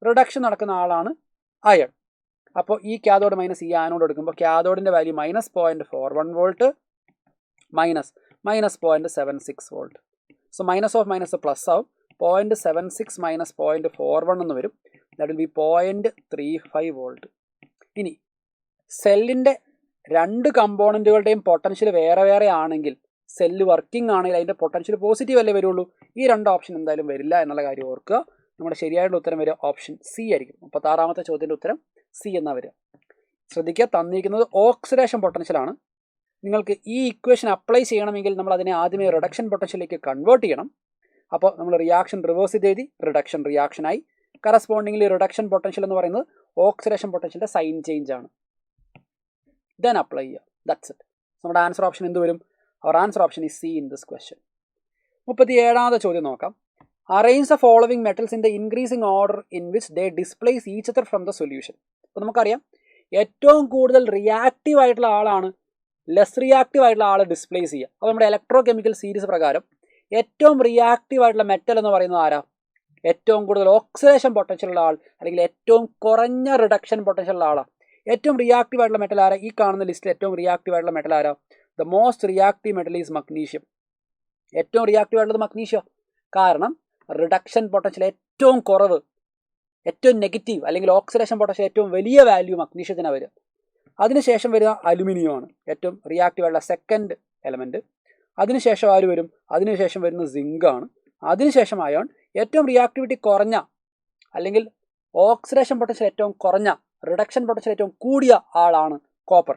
റിഡക്ഷൻ നടക്കുന്ന ആളാണ് അയൺ. അപ്പോൾ ഈ കാഥോഡ് മൈനസ് ഈ ആനോഡ് എടുക്കുമ്പോൾ കാഥോഡിൻ്റെ value -0.41 volt -0.76 volt. So minus of minus plus ആവും. 0.76 - 0.41 എന്ന് വരും. That will be 0.35 volt. ഇനി സെല്ലിൻ്റെ രണ്ട് കമ്പോണൻറ്റുകളുടെയും പൊട്ടൻഷ്യൽ വേറെ വേറെ ആണെങ്കിൽ, സെല്ല് വർക്കിംഗ് ആണെങ്കിൽ അതിൻ്റെ പൊട്ടൻഷ്യൽ പോസിറ്റീവ് അല്ലേ വരുള്ളൂ. ഈ രണ്ട് ഓപ്ഷൻ എന്തായാലും വരില്ല എന്നുള്ള കാര്യം ഓർക്കുക. നമ്മുടെ ശരിയായിട്ടുള്ള ഉത്തരം വരിക ഓപ്ഷൻ സി ആയിരിക്കും. 36ാമത്തെ ചോദ്യത്തിൻ്റെ ഉത്തരം സി എന്നാ വരിക. ശ്രദ്ധിക്കുക, തന്നിരിക്കുന്നത് ഓക്സിഡേഷൻ പൊട്ടൻഷ്യലാണ്. നിങ്ങൾക്ക് ഈ ഇക്വേഷൻ അപ്ലൈ ചെയ്യണമെങ്കിൽ നമ്മൾ അതിനെ ആദ്യമേ റിഡക്ഷൻ പൊട്ടൻഷ്യലിലേക്ക് കൺവേർട്ട് ചെയ്യണം. അപ്പോൾ നമ്മൾ റിയാക്ഷൻ റിവേഴ്സ് ചെയ്ത് എഴുതി, റിഡക്ഷൻ റിയാക്ഷനായി. കറസ്പോണ്ടിംഗ്ലി റിഡക്ഷൻ പൊട്ടൻഷ്യൽ എന്ന് പറയുന്നത് ഓക്സിഡേഷൻ പൊട്ടൻഷ്യലിൻ്റെ സൈൻ ചേഞ്ച് ആണ്. ദെൻ അപ്ലൈ ചെയ്യുക. That's it. നമ്മുടെ ആൻസർ ഓപ്ഷൻ എന്ത് വരും? Our answer option is C in this question. 37ാമത്തെ ചോദ്യം നോക്കാം. Arrange the following metals in the increasing order in which they displace each other from the solution. അപ്പോൾ നമുക്കറിയാം, ഏറ്റവും കൂടുതൽ റിയാക്റ്റീവ് ആയിട്ടുള്ള ആളാണ് ലെസ് റിയാക്റ്റീവ് ആയിട്ടുള്ള ആളെ ഡിസ്പ്ലേസ് ചെയ്യുക. അപ്പോൾ നമ്മുടെ ഇലക്ട്രോ കെമിക്കൽ സീരീസ് പ്രകാരം ഏറ്റവും റിയാക്റ്റീവ് ആയിട്ടുള്ള മെറ്റൽ എന്ന് പറയുന്നത് ആരാ? ഏറ്റവും കൂടുതൽ ഓക്സിഡേഷൻ പൊട്ടൻഷ്യൽ ഉള്ള ആൾ, അല്ലെങ്കിൽ ഏറ്റവും കുറഞ്ഞ റിഡക്ഷൻ പൊട്ടൻഷ്യൽ ഉള്ള ആളാണ്. ഏറ്റവും റിയാക്റ്റീവ് ആയിട്ടുള്ള മെറ്റൽ ആരാ? ഈ കാണുന്ന ലിസ്റ്റിൽ ഏറ്റവും റിയാക്റ്റീവ് ആയിട്ടുള്ള മെറ്റൽ ആരാ? The most reactive metal is magnesium. ഏറ്റവും റിയാക്റ്റീവ് ആയിട്ടുള്ളത് മഗ്നീഷ്യം. കാരണം റിഡക്ഷൻ പൊട്ടൻഷ്യൽ ഏറ്റവും കുറവ്, ഏറ്റവും നെഗറ്റീവ് അല്ലെങ്കിൽ ഓക്സിഡേഷൻ പൊട്ടൻഷ്യൽ ഏറ്റവും വലിയ വാല്യൂ മഗ്നീഷ്യത്തിനാണ് വരിക. അതിനുശേഷം വരുന്ന അലുമിനിയം ആണ് ഏറ്റവും റിയാക്റ്റീവ് ആയിട്ടുള്ള സെക്കൻഡ് എലമെൻറ്റ്. അതിനുശേഷം ആര് വരും? അതിനുശേഷം വരുന്ന സിങ്ക് ആണ്. അതിനുശേഷം അയോൺ. ഏറ്റവും റിയാക്ടിവിറ്റി കുറഞ്ഞ അല്ലെങ്കിൽ ഓക്സിഡേഷൻ പൊട്ടൻഷ്യൽ ഏറ്റവും കുറഞ്ഞ, റിഡക്ഷൻ പൊട്ടൻഷ്യൽ ഏറ്റവും കൂടിയ ആളാണ് കോപ്പർ.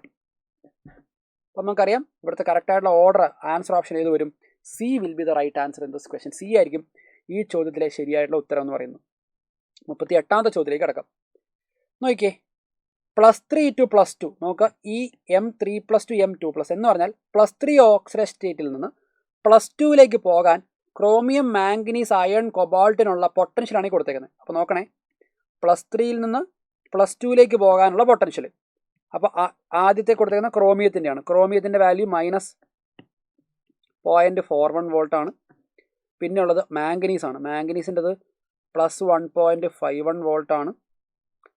അപ്പം നമുക്കറിയാം ഇവിടുത്തെ കറക്റ്റായിട്ടുള്ള ഓർഡർ ആൻസർ ഓപ്ഷൻ ഏത് വരും? C will be the right answer in this question. C ആയിരിക്കും ഈ ചോദ്യത്തിലെ ശരിയായിട്ടുള്ള ഉത്തരം എന്ന് പറയുന്നത്. 38ാമത്തെ ചോദ്യത്തിലേക്ക് കിടക്കാം. നോക്കിയേ, +3 to +2 നോക്കുക. ഈ M3 + 2 M2+ എന്ന് പറഞ്ഞാൽ +3 ഓക്സിഡേഷൻ സ്റ്റേറ്റിൽ നിന്ന് +2ലേക്ക് പോകാൻ ക്രോമിയം, മാംഗനീസ്, അയൺ, കൊബാൾട്ടിനുള്ള പൊട്ടൻഷ്യലാണ് ഈ കൊടുത്തേക്കുന്നത്. അപ്പോൾ നോക്കണേ, +3യിൽ നിന്ന് +2ലേക്ക് പോകാനുള്ള പൊട്ടൻഷ്യൽ. അപ്പോൾ ആദ്യത്തെ കൊടുത്തേക്കുന്ന ക്രോമിയത്തിൻ്റെയാണ്. ക്രോമിയത്തിൻ്റെ വാല്യൂ -0.41 വോൾട്ടാണ്. പിന്നെ ഉള്ളത് മാംഗനീസ് ആണ്. മാംഗനീസിൻ്റെത് +1.51 വോൾട്ടാണ്.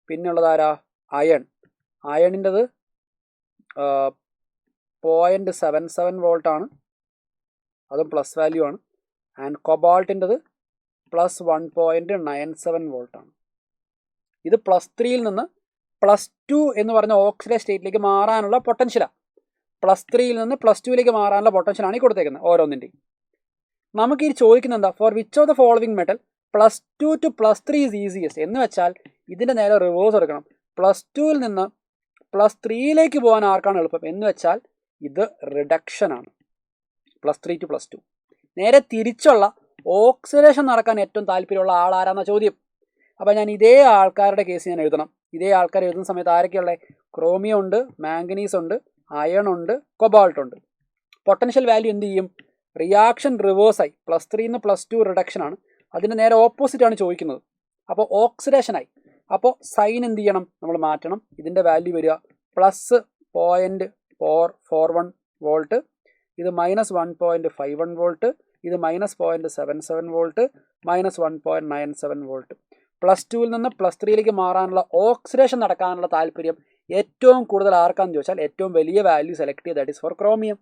പിന്നെ ഉള്ളത് ആരാ? അയൺ. അയണിൻ്റെത് 0.77 വോൾട്ടാണ്, അതും പ്ലസ് വാല്യൂ ആണ്. ആൻഡ് കൊബാൾട്ടിൻ്റെത് +1.97 വോൾട്ടാണ്. ഇത് +3 നിന്ന് +2 എന്ന് പറഞ്ഞ ഓക്സിഡൈസ് സ്റ്റേറ്റിലേക്ക് മാറാനുള്ള പൊട്ടൻഷ്യലാണ്. +3 നിന്ന് +2ലേക്ക് മാറാനുള്ള പൊട്ടൻഷ്യലാണ് ഈ കൊടുത്തേക്കുന്നത് ഓരോന്നിൻ്റെയും. നമുക്ക് ഈ ചോദിക്കുന്നത് എന്താ, for which of the following metal +2 to +3 is easiest എന്ന് വെച്ചാൽ ഇതിൻ്റെ നേരെ റിവേഴ്സ് എടുക്കണം. +2ൽ നിന്ന് +3യിലേക്ക് പോകാൻ ആർക്കാണ് എളുപ്പം എന്ന് വെച്ചാൽ ഇത് റിഡക്ഷനാണ്. +3 to +2. നേരെ തിരിച്ചുള്ള ഓക്സിഡേഷൻ നടക്കാൻ ഏറ്റവും താല്പര്യമുള്ള ആളാരാന്ന ചോദ്യം. അപ്പോൾ ഞാൻ ഇതേ ആൾക്കാരുടെ കേസ് ഞാൻ എഴുതണം. ഇതേ ആൾക്കാർ എഴുതുന്ന സമയത്ത് ആരൊക്കെയുള്ളത്? ക്രോമിയം ഉണ്ട്, മാംഗനീസ് ഉണ്ട്, അയൺ ഉണ്ട്, കൊബാൾട്ട് ഉണ്ട്. പൊട്ടൻഷ്യൽ വാല്യൂ എന്ത് ചെയ്യും? റിയാക്ഷൻ റിവേഴ്സായി. +3 നിന്ന് +2 റിഡക്ഷനാണ്. അതിന് നേരെ ഓപ്പോസിറ്റാണ് ചോദിക്കുന്നത്. അപ്പോൾ ഓക്സിഡേഷനായി. അപ്പോൾ സൈൻ എന്ത് ചെയ്യണം? നമ്മൾ മാറ്റണം. ഇതിൻ്റെ വാല്യൂ വരിക +0.41 വോൾട്ട്, ഇത് -1.51 വോൾട്ട്, ഇത് -0.77 വോൾട്ട്, -1.97 വോൾട്ട്. +2ൽ നിന്ന് +3യിലേക്ക് മാറാനുള്ള ഓക്സിഡേഷൻ നടക്കാനുള്ള താല്പര്യം ഏറ്റവും കൂടുതൽ ആർക്കാന്ന് ചോദിച്ചാൽ ഏറ്റവും വലിയ വാല്യൂ സെലക്ട് ചെയ്യുക. That is for chromium.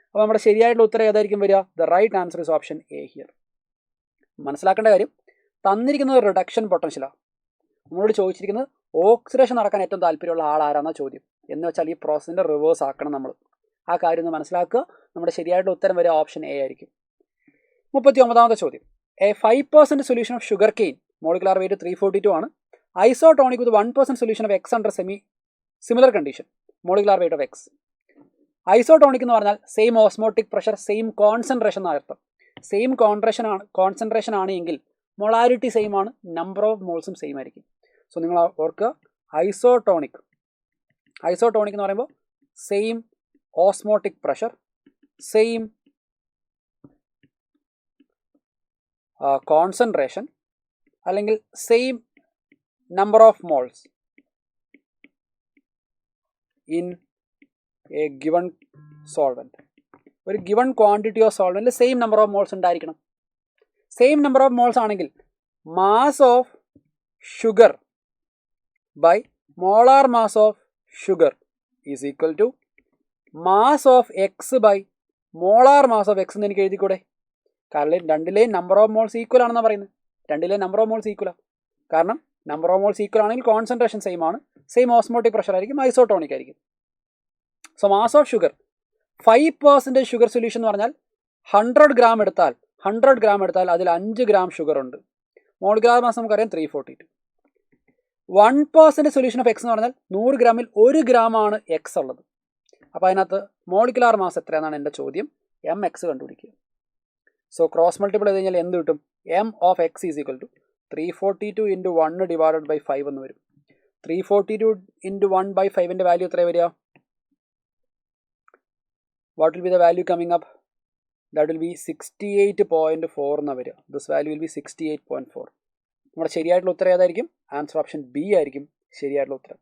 അപ്പോൾ നമ്മുടെ ശരിയായിട്ടുള്ള ഉത്തരം ഏതായിരിക്കും വരിക? The right answer is option A here. മനസ്സിലാക്കേണ്ട കാര്യം, തന്നിരിക്കുന്നത് റിഡക്ഷൻ പൊട്ടൻഷ്യലാണ്. നമ്മളോട് ചോദിച്ചിരിക്കുന്നത് ഓക്സിഡേഷൻ നടക്കാൻ ഏറ്റവും താല്പര്യമുള്ള ആളാരാന്ന ചോദ്യം. എന്ന് വെച്ചാൽ ഈ പ്രോസസ്സിൻ്റെ റിവേഴ്സ് ആക്കണം നമ്മൾ. ആ കാര്യം ഒന്ന് മനസ്സിലാക്കുക. നമ്മുടെ ശരിയായിട്ടുള്ള ഉത്തരം വരിക ഓപ്ഷൻ എ ആയിരിക്കും. 39ാമത്തെ ചോദ്യം. A 5% solution of sugar cane, molecular weight 342 ആണ്. Isotonic with 1% solution of X under similar condition, molecular weight of X. Isotonic എന്ന് പറഞ്ഞാൽ same osmotic pressure, same concentration എന്ന അർത്ഥം. സെയിം കോൺസെൻട്രേഷൻ ആണ് എങ്കിൽ മൊളാരിറ്റി സെയിം ആണ്, നമ്പർ ഓഫ് മോൾസും സെയിം ആയിരിക്കും. സോ നിങ്ങൾ ഓർക്കുക, ഐസോട്ടോണിക് എന്ന് പറയുമ്പോൾ same osmotic pressure, same concentration, അല്ലെങ്കിൽ same number of moles in a given solvent. ഒരു ഗിവൺ ക്വാണ്ടിറ്റി ഓഫ് സോൾവെൻറ്റിൽ സെയിം നമ്പർ ഓഫ് മോൾസ് ഉണ്ടായിരിക്കണം. സെയിം നമ്പർ ഓഫ് മോൾസ് ആണെങ്കിൽ mass of sugar by molar mass of sugar is equal to mass of X by molar mass of X എന്ന് എനിക്ക് എഴുതിക്കൂടെ? കാരണം രണ്ടിലെയും നമ്പർ ഓഫ് മോൾസ് ഈക്വൽ ആണെന്നാണ് പറയുന്നത്. രണ്ടിലെയും നമ്പർ ഓഫ് മോൾസ് ഈക്വലാണ്. കാരണം നമ്പർ ഓഫ് മോൾസ് ഈക്വൽ ആണെങ്കിൽ കോൺസെൻട്രേഷൻ സെയിം ആണ്, സെയിം ഓസ്മോട്ടിക് പ്രഷർ ആയിരിക്കും, ഐസോട്ടോണിക് ആയിരിക്കും. So mass of sugar 5% sugar solution എന്ന് പറഞ്ഞാൽ 100 ഗ്രാം എടുത്താൽ അതിൽ 5 ഗ്രാം ഷുഗർ ഉണ്ട്. മോളിക്കുലാർ മാസ് നമുക്കറിയാം 342. 1% സൊല്യൂഷൻ ഓഫ് എക്സ് എന്ന് പറഞ്ഞാൽ 100 ഗ്രാമിൽ 1 ഗ്രാമാണ് എക്സ് ഉള്ളത്. അപ്പോൾ അതിനകത്ത് മോളിക്കുലാർ മാസ് എത്രയാണെന്നാണ് എൻ്റെ ചോദ്യം. mx കണ്ടുപിടിക്കുക. സോ ക്രോസ് മൾട്ടിപ്പിൾ ചെയ്ത് കഴിഞ്ഞാൽ എന്ത് കിട്ടും? m of X is equal to 342 × 1 divided by 5 എന്ന് വരും. 342 × 1/5 വാല്യൂ എത്ര വരിക? What will be the value coming up? That will be 68.4 എന്ന് വരിക. This value will be 68.4. നമ്മുടെ ശരിയായിട്ടുള്ള ഉത്തരം ഏതായിരിക്കും? ആൻസർ ഓപ്ഷൻ ബി ആയിരിക്കും ശരിയായിട്ടുള്ള ഉത്തരം.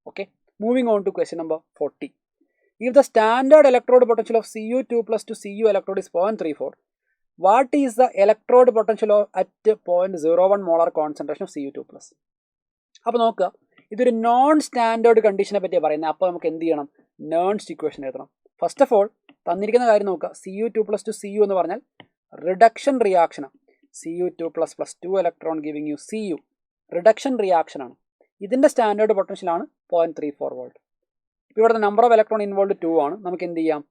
Okay, moving on to question number 40. If the standard electrode potential of Cu2 + to Cu electrode is 0.34, what is the electrode potential at 0.01 molar concentration of Cu2+? അപ്പോൾ നോക്കുക, ഇതൊരു നോൺ സ്റ്റാൻഡേർഡ് കണ്ടീഷനെ പറ്റിയാണ് പറയുന്നത്. അപ്പോൾ നമുക്ക് എന്ത് ചെയ്യണം? നേൺസ്റ്റ് ഇക്വേഷൻ എഴുതണം. ഫസ്റ്റ് ഓഫ് ഓൾ തന്നിരിക്കുന്ന കാര്യം നോക്കുക. Cu2 + to Cu എന്ന് പറഞ്ഞാൽ റിഡക്ഷൻ റിയാക്ഷനാണ്. Cu2 + 2 electron giving you Cu, reduction റിയാക്ഷനാണ്. ഇതിൻ്റെ സ്റ്റാൻഡേർഡ് പൊട്ടൻഷ്യലാണ് 0.34 വോൾട്ട്. ഇവിടുത്തെ നമ്പർ ഓഫ് ഇലക്ട്രോൺ ഇൻവോൾവ് 2 ആണ്. നമുക്ക് എന്ത് ചെയ്യാം?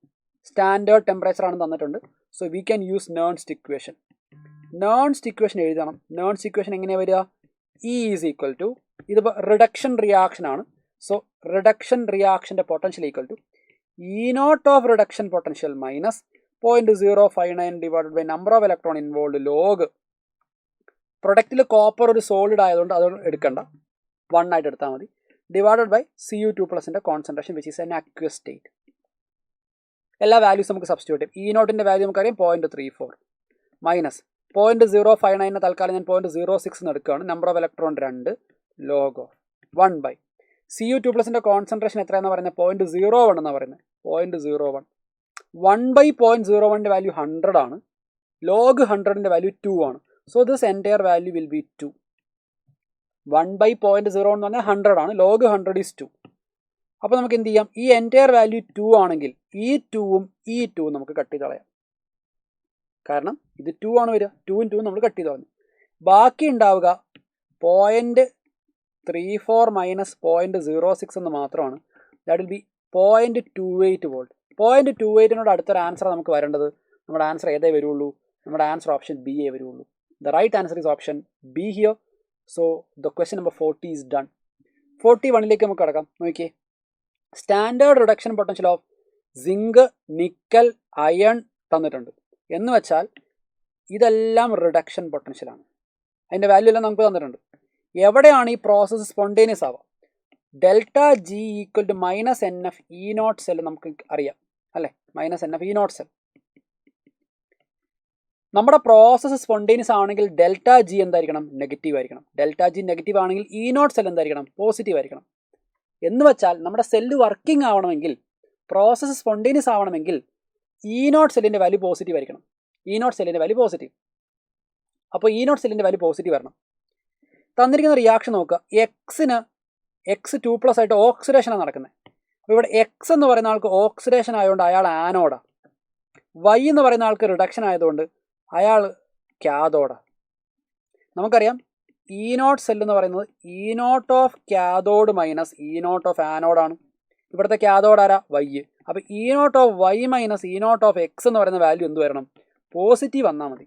സ്റ്റാൻഡേർഡ് ടെമ്പറേച്ചർ ആണ് തന്നിട്ടുണ്ട്. So we can use Nernst equation. Nernst equation എഴുതണം. നേൺസ്റ്റ് ഇക്വേഷൻ എങ്ങനെയാണ് വരിക? E ഈസ് ഈക്വൽ ടു, ഇതിപ്പോൾ റിഡക്ഷൻ റിയാക്ഷൻ ആണ്. സോ റിഡക്ഷൻ റിയാക്ഷൻ്റെ potential equal to E0 of reduction potential minus 0.059 divided by number of electron involve log. പ്രൊഡക്റ്റിൽ കോപ്പർ ഒരു സോളിഡ് ആയതുകൊണ്ട് അത് എടുക്കണ്ട, 1 ആയിട്ട് എടുത്താൽ മതി, ഡിവൈഡഡ് ബൈ Cu2+ൻ്റെ concentration which is in aqueous state. എല്ലാ വാല്യൂസ് നമുക്ക് സബ്സ്റ്റിറ്റ്യൂട്ട് ചെയ്യും. E0ൻ്റെ വാല്യൂ നമുക്കറിയാം 0.34 മൈനസ് 0.059 തൽക്കാലം ഞാൻ 0.06 എന്ന് എടുക്കുകയാണ്. Number of electron 2 log of 1 by Cu2+ൻ്റെ കോൺസെൻട്രേഷൻ എത്രയാണെന്ന് പറയുന്നത്? 0.01 എന്നാണ് പറയുന്നത്. 0.01 1 ബൈ 0.01ൻ്റെ വാല്യൂ 100 ആണ്. ലോഗ് 100ൻ്റെ വാല്യൂ 2 ആണ്. So this entire value will be 2. 1 by 0.01 എന്ന് പറഞ്ഞാൽ 100 ആണ്. Log 100 is 2. അപ്പോൾ നമുക്ക് എന്ത് ചെയ്യാം? ഈ എൻറ്റയർ വാല്യൂ 2 ആണെങ്കിൽ ഈ 2ഉം ഈ 2ഉം നമുക്ക് കട്ട് ചെയ്ത് കളയാം. കാരണം ഇത് 2 ആണ് വരിക. 2ഉം 2ഉം നമ്മൾ കട്ട് ചെയ്ത് കളഞ്ഞു. ബാക്കി ഉണ്ടാവുക 34 മൈനസ് 0.06 എന്ന് മാത്രമാണ്. That will B 0.28 volt. 0.28 അടുത്തൊരു ആൻസർ നമുക്ക് വരേണ്ടത്. നമ്മുടെ ആൻസർ ഏതേ വരുള്ളൂ? നമ്മുടെ ആൻസർ ഓപ്ഷൻ ബി എ വരുള്ളൂ. The right answer is option B here. So the question number 40 is done. 41ലേക്ക് നമുക്ക് കിടക്കാം. നോക്കിയേ, standard reduction potential of zinc, nickel, iron തന്നിട്ടുണ്ട്. എന്ന് വെച്ചാൽ ഇതെല്ലാം റിഡക്ഷൻ പൊട്ടൻഷ്യലാണ്. അതിൻ്റെ വാല്യൂ എല്ലാം നമുക്ക് തന്നിട്ടുണ്ട്. എവിടെയാണ് ഈ പ്രോസസ്സ് സ്പോണ്ടേനിയസ് ആവുക? Delta G equal to minus N F E nought cell നമുക്ക് അറിയാം അല്ലേ? Minus N F E nought cell. നമ്മുടെ പ്രോസസ്സ് സ്പോണ്ടേനിയസ് ആണെങ്കിൽ ഡെൽറ്റ ജി എന്തായിരിക്കണം? നെഗറ്റീവ് ആയിരിക്കണം. ഡെൽറ്റ ജി നെഗറ്റീവ് ആണെങ്കിൽ ഇ നോട്ട് സെൽ എന്തായിരിക്കണം? പോസിറ്റീവ് ആയിരിക്കണം. എന്ന് വെച്ചാൽ നമ്മുടെ സെല്ല് വർക്കിംഗ് ആവണമെങ്കിൽ, പ്രോസസ്സ് സ്പോണ്ടേനിയസ് ആവണമെങ്കിൽ ഇ നോട്ട് സെല്ലിൻ്റെ വാല്യൂ പോസിറ്റീവ് ആയിരിക്കണം. ഇ നോട്ട് സെല്ലിൻ്റെ വാല്യൂ പോസിറ്റീവ്. അപ്പോൾ ഇ നോട്ട് സെല്ലിൻ്റെ വാല്യൂ പോസിറ്റീവ് വരണം. തന്നിരിക്കുന്ന റിയാക്ഷൻ നോക്കുക. എക്സിന് X2+ ആയിട്ട് ഓക്സിഡേഷനാണ് നടക്കുന്നത്. അപ്പോൾ ഇവിടെ എക്സ് എന്ന് പറയുന്ന ആൾക്ക് ഓക്സിഡേഷൻ ആയതുകൊണ്ട് അയാൾ ആനോഡാണ്. വൈ എന്ന് പറയുന്ന ആൾക്ക് റിഡക്ഷൻ ആയതുകൊണ്ട് അയാൾ കാഥോഡാണ്. നമുക്കറിയാം ഇ നോട്ട് സെൽ എന്ന് പറയുന്നത് E not of cathode minus E not of ആനോഡാണ്. ഇവിടുത്തെ കാഥോഡ് ആരാ? വൈ. അപ്പോൾ E not of Y minus E not of X എന്ന് പറയുന്ന വാല്യൂ എന്ത് വരണം? പോസിറ്റീവ് വന്നാൽ മതി.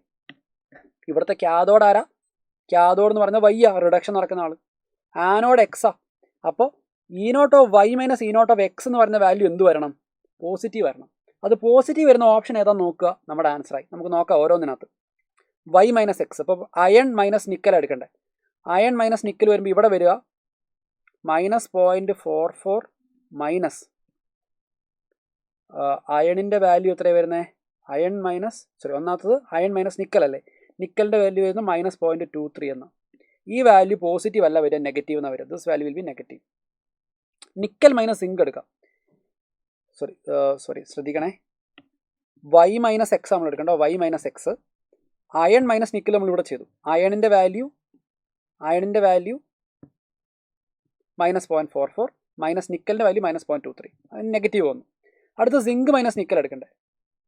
ഇവിടുത്തെ കാഥോഡ് ആരാ? കാഥോഡ് എന്ന് പറയുന്നത് വൈ ആ, റിഡക്ഷൻ നടക്കുന്ന ആൾ. ആനോഡ് എക്സാ. അപ്പോൾ E not of Y minus E not of X എന്ന് പറയുന്ന വാല്യൂ എന്ത് വരണം? പോസിറ്റീവ് വരണം. അത് പോസിറ്റീവ് വരുന്ന ഓപ്ഷൻ ഏതാണെന്ന് നോക്കുക. നമ്മുടെ ആൻസറായി. നമുക്ക് നോക്കാം ഓരോന്നിനകത്ത്. Y minus X. അപ്പോൾ അയൺ മൈനസ് നിക്കൽ എടുക്കണ്ടേ? അയൺ മൈനസ് നിക്കൽ വരുമ്പോൾ ഇവിടെ വരിക -0.44 മൈനസ് അയണിൻ്റെ വാല്യൂ എത്രയാണ് വരുന്നത്? അയൺ മൈനസ് ഒന്നാമത്തത് അയൺ മൈനസ് നിക്കൽ അല്ലേ? നിക്കലിൻ്റെ വാല്യൂ വരുന്നത് -0.23 എന്ന്. ഈ വാല്യൂ പോസിറ്റീവ് അല്ല വരിക, നെഗറ്റീവ് എന്നാണ് വരിക. This value will be negative. Nickel minus zinc എടുക്കാം. ശ്രദ്ധിക്കണേ. വൈ മൈനസ് എക്സ് നമ്മൾ എടുക്കണ്ട. Y minus X. Iron minus nickel നമ്മളിവിടെ ചെയ്തു. അയണിൻ്റെ വാല്യൂ -0.44 മൈനസ് നിക്കലിൻ്റെ വാല്യൂ -0.23. അതിന് നെഗറ്റീവ് വന്നു. അടുത്ത സിങ്ക് മൈനസ് നിക്കൽ എടുക്കണ്ടേ?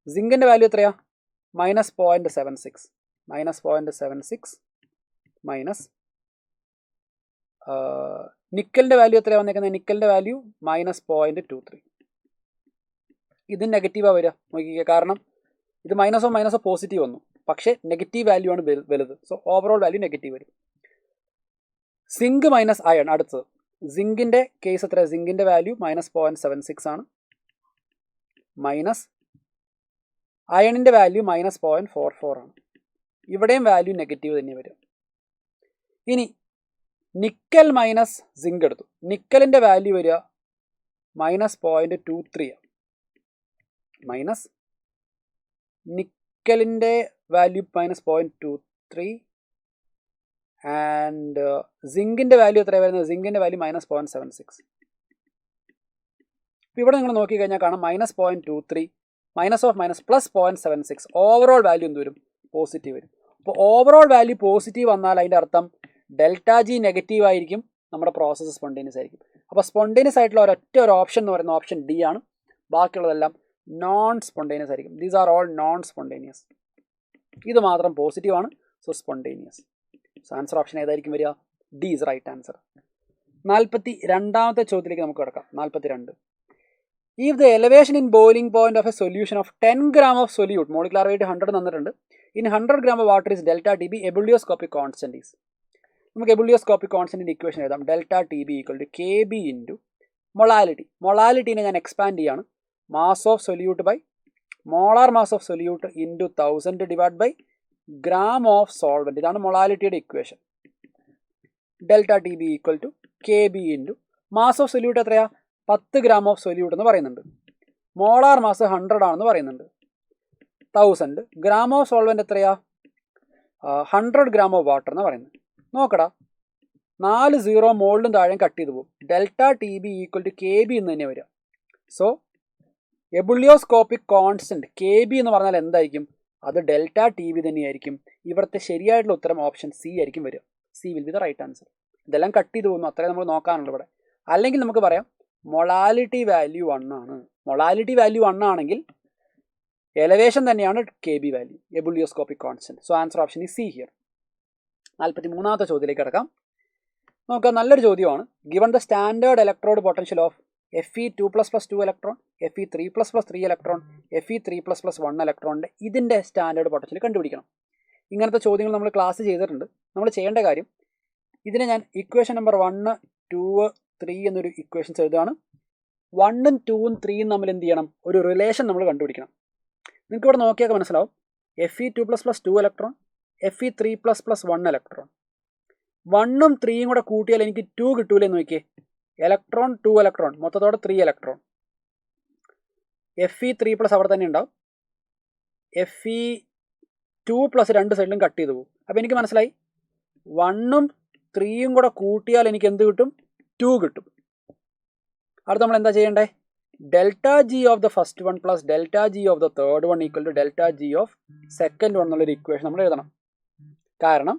സിങ്കിൻ്റെ വാല്യൂ എത്രയാ? -0.76 മൈനസ് നിക്കലിൻ്റെ വാല്യൂ എത്രയാണ് വന്നേക്കുന്നത്? നിക്കലിൻ്റെ വാല്യൂ -0.23. ഇത് നെഗറ്റീവാണ് വരിക. നോക്കിക്കുക, കാരണം ഇത് മൈനസോ പോസിറ്റീവ് വന്നു, പക്ഷേ നെഗറ്റീവ് വാല്യൂ ആണ് വലുത്. സോ ഓവറോൾ വാല്യൂ നെഗറ്റീവ് വരും. Zinc minus iron. അടുത്തത് സിങ്കിൻ്റെ കേസ് എത്ര? സിങ്കിൻ്റെ വാല്യൂ -0.76 ആണ്. മൈനസ് അയണിൻ്റെ വാല്യൂ -0.44 ആണ്. ഇവിടെയും വാല്യൂ നെഗറ്റീവ് തന്നെ വരും. ഇനി നിക്കൽ മൈനസ് സിങ്ക് എടുത്തു. നിക്കലിൻ്റെ വാല്യൂ വരിക -0.23 ആണ്. മൈനസ് നിക്കലിൻ്റെ വാല്യൂ -0.23 ആൻഡ് സിങ്കിൻ്റെ വാല്യൂ എത്രയാണ് വരുന്നത്? സിങ്കിൻ്റെ വാല്യൂ -0.76. ഇപ്പോൾ ഇവിടെ നിങ്ങൾ നോക്കിക്കഴിഞ്ഞാൽ കാണാം -0.23 +0.76. ഓവറോൾ വാല്യൂ എന്ത് വരും? പോസിറ്റീവ് വരും. അപ്പോൾ ഓവറോൾ വാല്യൂ പോസിറ്റീവ് വന്നാൽ അതിൻ്റെ അർത്ഥം ഡെൽറ്റ ജി നെഗറ്റീവ് ആയിരിക്കും, നമ്മുടെ പ്രോസസ്സ് സ്പോണ്ടേനിയസ് ആയിരിക്കും. അപ്പോൾ സ്പോണ്ടേനിയസ് ആയിട്ടുള്ള ഒരു ഓപ്ഷൻ എന്ന് പറയുന്ന ഓപ്ഷൻ ഡി ആണ്. ബാക്കിയുള്ളതെല്ലാം നോൺ സ്പോണ്ടേനിയസ് ആയിരിക്കും. These are all non spontaneous. ഇത് മാത്രം പോസിറ്റീവ് ആണ്. So spontaneous. So answer option ഏതായിരിക്കും വരിക? D is right answer. 42ാമത്തെ ചോദ്യത്തിലേക്ക് നമുക്ക് കിടക്കാം. 42. If the elevation in boiling point of a solution of 10 gram of solute, molecular weight 100 തന്നിട്ടുണ്ട്, in 100 gram of water is delta TB, ebullioscopic constant is. നമുക്ക് ebullioscopic constant ഇക്വേഷൻ എഴുതാം. delta TB equal to KB into molality. മൊളാലിറ്റീനെ ഞാൻ എക്സ്പാൻഡ് ചെയ്യാണ്. Mass of solute by molar mass of solute into 1000 divide by gram of solvent. ഇതാണ് മൊളാലിറ്റിയുടെ equation. Delta TB equal to KB into mass of solute എത്രയാ? 10 ഗ്രാം ഓഫ് സൊല്യൂട്ട് എന്ന് പറയുന്നുണ്ട്. മോളാർ മാസ് 100 ആണെന്ന് പറയുന്നുണ്ട്. 1000 ഗ്രാം ഓഫ് സോൾവെൻറ്റ് എത്രയാ? 100 ഗ്രാം ഓഫ് വാട്ടർ എന്ന് പറയുന്നത്. നോക്കടാ, 4 0 മുകളിലും താഴെയും കട്ട് ചെയ്ത് പോകും. Delta TB equal to KB എന്ന് തന്നെ വരിക. സോ എബുള്ളിയോസ്കോപ്പിക് കോൺസ്റ്റൻറ്റ് KB എന്ന് പറഞ്ഞാൽ എന്തായിരിക്കും? അത് ഡെൽറ്റ TB തന്നെയായിരിക്കും. ഇവിടുത്തെ ശരിയായിട്ടുള്ള ഉത്തരം ഓപ്ഷൻ സി ആയിരിക്കും വരിക. C will be the right answer. ഇതെല്ലാം കട്ട് ചെയ്ത് പോകുന്നു, അത്രയും നമുക്ക് നോക്കാനുള്ളൂ ഇവിടെ. അല്ലെങ്കിൽ നമുക്ക് പറയാം മൊളാലിറ്റി വാല്യൂ 1 ആണ്. മൊളാലിറ്റി വാല്യൂ 1 ആണെങ്കിൽ എലവേഷൻ തന്നെയാണ് KB value, ebullioscopic constant. So answer option ഈ സി ഹിയർ. 43ാമത്തെ ചോദ്യത്തിലേക്ക് കിടക്കാം. നോക്കാം, നല്ലൊരു ചോദ്യമാണ്. Given the standard electrode potential of Fe2++2 electron, Fe3++3 electron, Fe3++1 ഇലക്ട്രോണിൻ്റെ ഇതിൻ്റെ സ്റ്റാൻഡേർഡ് പൊട്ടൻഷ്യൽ കണ്ടുപിടിക്കണം. ഇങ്ങനത്തെ ചോദ്യങ്ങൾ നമ്മൾ ക്ലാസ് ചെയ്തിട്ടുണ്ട്. നമ്മൾ ചെയ്യേണ്ട കാര്യം, ഇതിനെ ഞാൻ ഇക്വേഷൻ നമ്പർ 1, 2, 3 എന്നൊരു ഇക്വേഷൻസ് എഴുതുകയാണ്. 1ഉം 2ഉം 3ഉം തമ്മിൽ എന്ത് ചെയ്യണം, ഒരു റിലേഷൻ നമ്മൾ കണ്ടുപിടിക്കണം. നിങ്ങൾക്ക് ഇവിടെ നോക്കിയാൽ മനസ്സിലാവും. Fe2++2 electron, Fe3++1 electron. 1ഉം 3ഉം കൂടെ കൂട്ടിയാൽ എനിക്ക് 2 കിട്ടൂലേ നോക്കിയേ. Electron 2 electron, മൊത്തത്തോടെ 3 electron. Fe3+ അവിടെ തന്നെ ഉണ്ടാവും. Fe2+ രണ്ട് സൈഡിലും കട്ട് ചെയ്ത് പോകും. അപ്പോൾ എനിക്ക് മനസ്സിലായി 1ഉം 3ഉം കൂടെ കൂട്ടിയാൽ എനിക്ക് എന്ത് കിട്ടും, 2 കിട്ടും. അടുത്ത് നമ്മൾ എന്താ ചെയ്യേണ്ടേ, delta G of the first one plus delta G of the third one equal to delta G of second one എന്നുള്ളൊരു ഇക്വേഷൻ നമ്മൾ എഴുതണം. കാരണം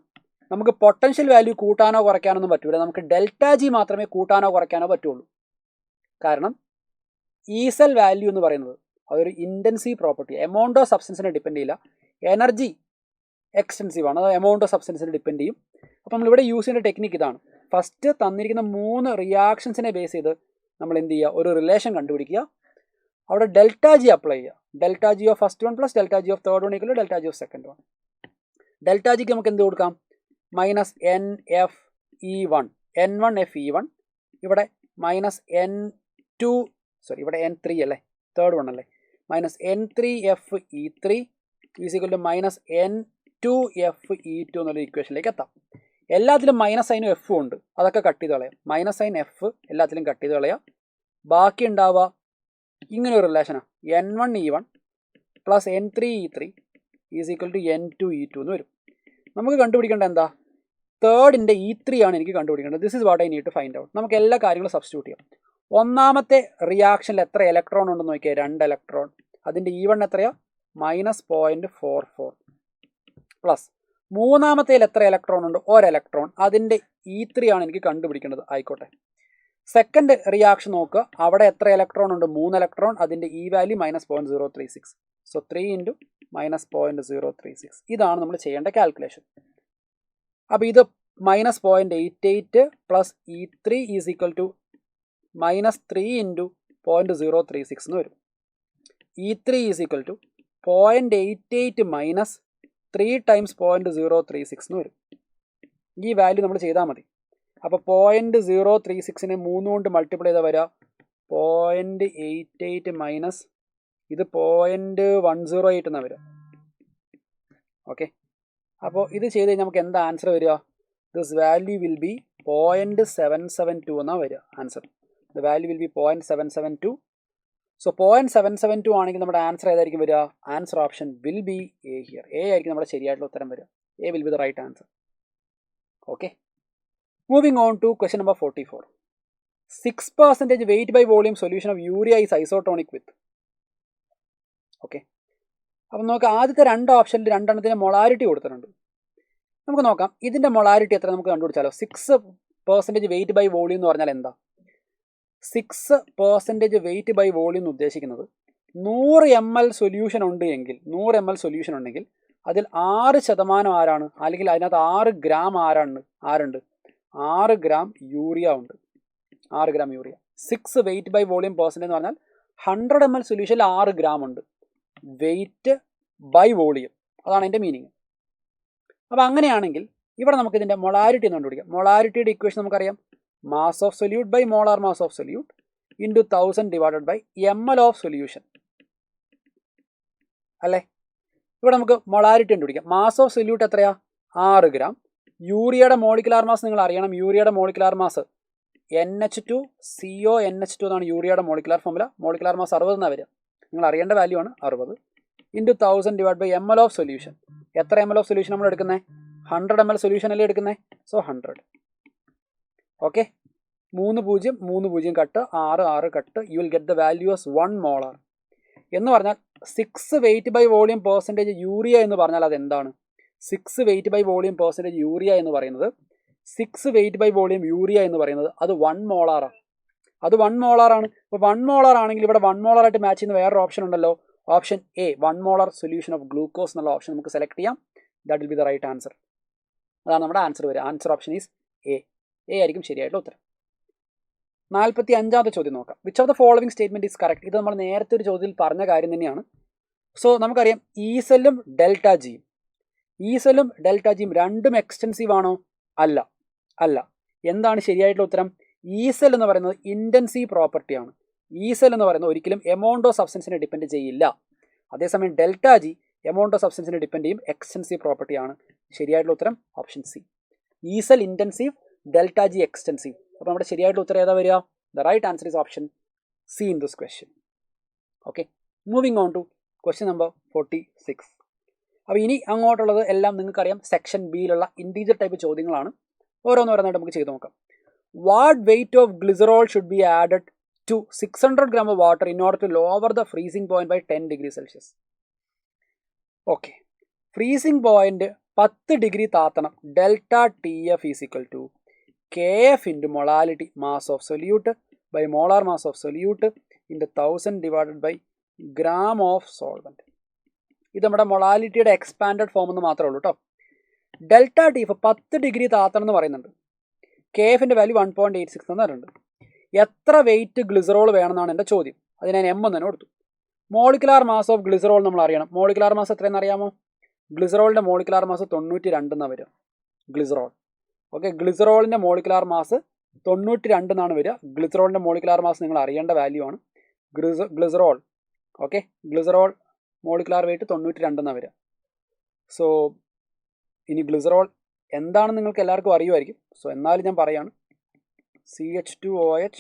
നമുക്ക് പൊട്ടൻഷ്യൽ വാല്യൂ കൂട്ടാനോ കുറയ്ക്കാനൊന്നും പറ്റൂല. നമുക്ക് ഡെൽറ്റ ജി മാത്രമേ കൂട്ടാനോ കുറയ്ക്കാനോ പറ്റുള്ളൂ. കാരണം ഈസെൽ വാല്യൂ എന്ന് പറയുന്നത് അതൊരു ഇൻറ്റൻസീവ് പ്രോപ്പർട്ടി, എമൗണ്ട് ഓഫ് സബ്സ്റ്റൻസിനെ ഡിപ്പെൻഡ് ചെയ്യില്ല. എനർജി എക്സ്റ്റൻസീവ് ആണ്, അത് എമൗണ്ട് ഓഫ് സബ്സ്റ്റൻസിനെ ഡിപ്പെൻഡ് ചെയ്യും. അപ്പോൾ നമ്മളിവിടെ യൂസ് ചെയ്യുന്ന ടെക്നിക്ക് ഇതാണ്. ഫസ്റ്റ് തന്നിരിക്കുന്ന 3 റിയാക്ഷൻസിനെ ബേസ് ചെയ്ത് നമ്മൾ എന്ത് ചെയ്യുക, ഒരു റിലേഷൻ കണ്ടുപിടിക്കുക. അവിടെ ഡെൽറ്റ ജി അപ്ലൈ ചെയ്യുക. Delta G of first one plus delta G of third one equal to delta G of second one. Delta ജിക്ക് നമുക്ക് എന്ത് കൊടുക്കാം, -NFE1, N1FE1. ഇവിടെ ഇവിടെ N3 അല്ലേ, തേർഡ് വൺ അല്ലേ, -N3FE3 is equal to -N2FE2 എന്നുള്ള ഇക്വേഷനിലേക്ക് എത്താം. എല്ലാത്തിലും മൈനസ് സൈനും എഫും ഉണ്ട്, അതൊക്കെ കട്ട് ചെയ്ത് കളയാം. മൈനസ് സൈൻ എഫ് എല്ലാത്തിലും കട്ട് ചെയ്ത് കളയാം. ബാക്കി ഉണ്ടാവുക ഇങ്ങനെ ഒരു റിലേഷനാണ്, N1E1 plus N3E3 is equal to N2E2 എന്ന് വരും. നമുക്ക് കണ്ടുപിടിക്കേണ്ട എന്താ, തേർഡിൻ്റെ E3 ആണ് എനിക്ക് കണ്ടുപിടിക്കേണ്ടത്. This is what I need to find out. നമുക്ക് എല്ലാ കാര്യങ്ങളും സബ്സ്റ്റിറ്റ്യൂട്ട് ചെയ്യാം. ഒന്നാമത്തെ റിയാക്ഷനിൽ എത്ര ഇലക്ട്രോൺ ഉണ്ടെന്ന് നോക്കിയാൽ 2 ഇലക്ട്രോൺ. അതിൻ്റെ E1 എത്രയാ, -0.44 പ്ലസ് മൂന്നാമത്തേൽ എത്ര ഇലക്ട്രോൺ ഉണ്ട്, 1 ഇലക്ട്രോൺ. അതിൻ്റെ E3 ആണ് എനിക്ക് കണ്ടുപിടിക്കേണ്ടത്. ആയിക്കോട്ടെ. സെക്കൻഡ് റിയാക്ഷൻ നോക്കുക, അവിടെ എത്ര ഇലക്ട്രോൺ ഉണ്ട്, 3 ഇലക്ട്രോൺ. അതിൻ്റെ E വാല്യൂ -0.036. സോ 3 × -0.036. ഇതാണ് നമ്മൾ ചെയ്യേണ്ട കാൽക്കുലേഷൻ. അപ്പോൾ ഇത് -0.88 plus E3 is equal to -3 × 0.036 എന്ന് വരും. E3 is equal to 0.88 minus 3 times 0.036 എന്ന് വരും. ഈ വാല്യൂ നമ്മൾ ചെയ്താൽ മതി. അപ്പോൾ 0.036നെ 3 കൊണ്ട് മൾട്ടിപ്ലൈ ചെയ്താൽ വരിക 0.88 മൈനസ് ഇത് 0.108 എന്നാണ് വരിക. ഓക്കെ, അപ്പോൾ ഇത് ചെയ്ത് കഴിഞ്ഞാൽ നമുക്ക് എന്താ ആൻസർ വരിക, ദിസ് വാല്യൂ വിൽ ബി 0.772 എന്നാണ് വരിക answer. The value will be 0.772. So 0.772 ആണെങ്കിൽ നമ്മുടെ ആൻസർ ഏതായിരിക്കും വരിക, answer option will be A here. A ആയിരിക്കും നമ്മുടെ ശരിയായിട്ടുള്ള ഉത്തരം വരിക. A will be the right answer. Okay, moving on to question number 44. 6% weight by volume solution of urea is isotonic with. Okay, അപ്പം നോക്കാം, ആദ്യത്തെ 2 ഓപ്ഷനിൽ 2 എണ്ണത്തിന് മൊളാരിറ്റി കൊടുത്തിട്ടുണ്ട്. നമുക്ക് നോക്കാം ഇതിൻ്റെ മൊളാരിറ്റി എത്ര നമുക്ക് കണ്ടുപിടിച്ചാലോ. 6% weight by volume എന്ന് പറഞ്ഞാൽ എന്താ, 6% weight by volume എന്ന് ഉദ്ദേശിക്കുന്നത് 100 ml സൊല്യൂഷൻ ഉണ്ട് എങ്കിൽ 100 ml സൊല്യൂഷൻ ഉണ്ടെങ്കിൽ അതിൽ 6% ആരാണ്, അല്ലെങ്കിൽ അതിനകത്ത് 6 ഗ്രാം ആരുണ്ട്, 6 ഗ്രാം യൂറിയ ഉണ്ട്. 6 gram urea. 6 weight by volume percent എന്ന് പറഞ്ഞാൽ 100 ml സൊല്യൂഷനിൽ 6 ഗ്രാം ഉണ്ട്. വെയിറ്റ് ബൈ വോളിയം, അതാണ് എൻ്റെ മീനിങ്. അപ്പോൾ അങ്ങനെയാണെങ്കിൽ ഇവിടെ നമുക്ക് ഇതിൻ്റെ മൊളാരിറ്റി എന്ന് കണ്ടുപിടിക്കാം. മൊളാരിറ്റിയുടെ ഇക്വേഷൻ നമുക്കറിയാം, mass of solute by molar mass of solute into 1000 divided by ml of solution അല്ലേ. ഇവിടെ നമുക്ക് മൊളാരിറ്റി കണ്ടുപിടിക്കാം. മാസ് ഓഫ് സൊല്യൂട്ട് എത്രയാ, 6 ഗ്രാം. യൂറിയയുടെ മോളിക്കുലാർ മാസ് നിങ്ങൾ അറിയണം. യൂറിയയുടെ മോളിക്കുലാർ മാസ് NH2CO എന്നാണ് യൂറിയയുടെ മോളിക്കുലാർ ഫോർമുല. മോളിക്കുലാർ മാസ് 60 എന്നാണ് വരിക. നിങ്ങൾ അറിയേണ്ട വാല്യൂ ആണ് 60 into 1000 divide by ml of solution. എത്ര ml ഓഫ് സൊല്യൂഷൻ നമ്മൾ എടുക്കുന്നത്, 100 ml സൊല്യൂഷൻ അല്ലേ എടുക്കുന്നത്. So 100. Okay, 3 0 3 0 cut 6 6 cut, you will get the value as 1 molar. എന്ന് പറഞ്ഞാൽ 6 weight by volume percentage urea എന്ന് പറഞ്ഞാൽ അതെന്താണ്, 6 weight by volume percentage urea എന്ന് പറയുന്നത് 6 വെയിറ്റ് ബൈ വോളിയം യൂറിയ എന്ന് പറയുന്നത് അത് 1 മോളാറാണ്. അത് 1 മോളാറാണ്. അപ്പോൾ 1 മോളാർ ആണെങ്കിൽ ഇവിടെ 1 മോളാറായിട്ട് മാച്ച് ചെയ്യുന്ന വേറൊരു ഓപ്ഷൻ ഉണ്ടല്ലോ, option A, 1 molar solution of glucose എന്നുള്ള ഓപ്ഷൻ നമുക്ക് സെലക്ട് ചെയ്യാം. That will be the right answer. അതാണ് നമ്മുടെ ആൻസർ വരിക. Answer option is A. A ആയിരിക്കും ശരിയായിട്ടുള്ള ഉത്തരം. 45ാമത്തെ ചോദ്യം നോക്കാം. Which of the following statement is correct? ഇത് നമ്മൾ നേരത്തെ ഒരു ചോദ്യത്തിൽ പറഞ്ഞ കാര്യം തന്നെയാണ്. സോ നമുക്കറിയാം ഇ സെല്ലും ഡെൽറ്റ ജിയും, ഇ സെല്ലും ഡെൽറ്റ ജിയും രണ്ടും എക്സ്റ്റെൻസീവ് ആണോ? അല്ല, അല്ല. എന്താണ് ശരിയായിട്ടുള്ള ഉത്തരം? ഇ സെൽ എന്ന് പറയുന്നത് ഇൻറ്റൻസീവ് പ്രോപ്പർട്ടിയാണ്. ഇ സെൽ എന്ന് പറയുന്നത് ഒരിക്കലും എമൗണ്ട് ഓഫ് സബ്സ്റ്റൻസിനെ ഡിപ്പെൻഡ് ചെയ്യില്ല. അതേസമയം ഡെൽറ്റ ജി എമൗണ്ട് ഓഫ് സബ്സ്റ്റൻസിനെ ഡിപ്പെൻഡ് ചെയ്യും, എക്സ്റ്റെൻസീവ് പ്രോപ്പർട്ടിയാണ്. ശരിയായിട്ടുള്ള ഉത്തരം option C. E cell intensive, delta G extensive. അപ്പോൾ നമ്മുടെ ശരിയായിട്ടുള്ള ഉത്തരം ഏതാ വരിക? The right answer is option C in this question. Okay, moving on to question number 46. അപ്പോൾ ഇനി അങ്ങോട്ടുള്ളത് എല്ലാം നിങ്ങൾക്കറിയാം സെക്ഷൻ ബിയിലുള്ള ഇൻറ്റീജർ ടൈപ്പ് ചോദ്യങ്ങളാണ്. ഓരോന്നോരോന്നായിട്ട് നമുക്ക് ചെയ്ത് നോക്കാം. What weight of glycerol should be added to 600 gram of water in order to lower the freezing point by 10 degrees Celsius? Okay, freezing point 10 degree താത്തണം. Delta T F is equal to K F into molality mass of solute by molar mass of solute into 1000 divided by gram of solvent. ഇത് നമ്മുടെ മൊളാലിറ്റിയുടെ എക്സ്പാൻഡഡ് ഫോം എന്ന് മാത്രമേ ഉള്ളൂ കേട്ടോ. ഡെൽറ്റ ടി എഫ് 10 ഡിഗ്രി താത്തണം എന്ന് പറയുന്നുണ്ട്. കെ എഫിൻ്റെ വാല്യൂ 1.86 എന്ന് പറയുന്നുണ്ട്. എത്ര വെയിറ്റ് ഗ്ലിസറോൾ വേണമെന്നാണ് എൻ്റെ ചോദ്യം. അത് ഞാൻ എം എന്ന് തന്നെ കൊടുത്തു. മോളിക്കുലാർ മാസ് ഓഫ് ഗ്ലിസറോൾ നമ്മൾ അറിയണം. മോളിക്കുലാർ മാസ് എത്രയെന്ന് അറിയാമോ? ഗ്ലിസറോളിൻ്റെ മോളിക്കുലാർ മാസ് 92 എന്നാണ് വരിക. ഗ്ലിസറോൾ, ഓക്കെ, ഗ്ലിസറോളിൻ്റെ മോളിക്കുലാർ മാസ് 92 എന്നാണ് വരിക. ഗ്ലിസറോളിൻ്റെ മോളിക്കുലാർ മാസ് നിങ്ങൾ അറിയേണ്ട വാല്യൂ ആണ്. Glycerol, okay, glycerol molecular weight 92 എന്നാണ് വരിക. സോ ഇനി ഗ്ലിസറോൾ എന്താണെന്ന് നിങ്ങൾക്ക് എല്ലാവർക്കും അറിയുമായിരിക്കും. സോ എന്നാലും ഞാൻ പറയാണ്, CH2OH,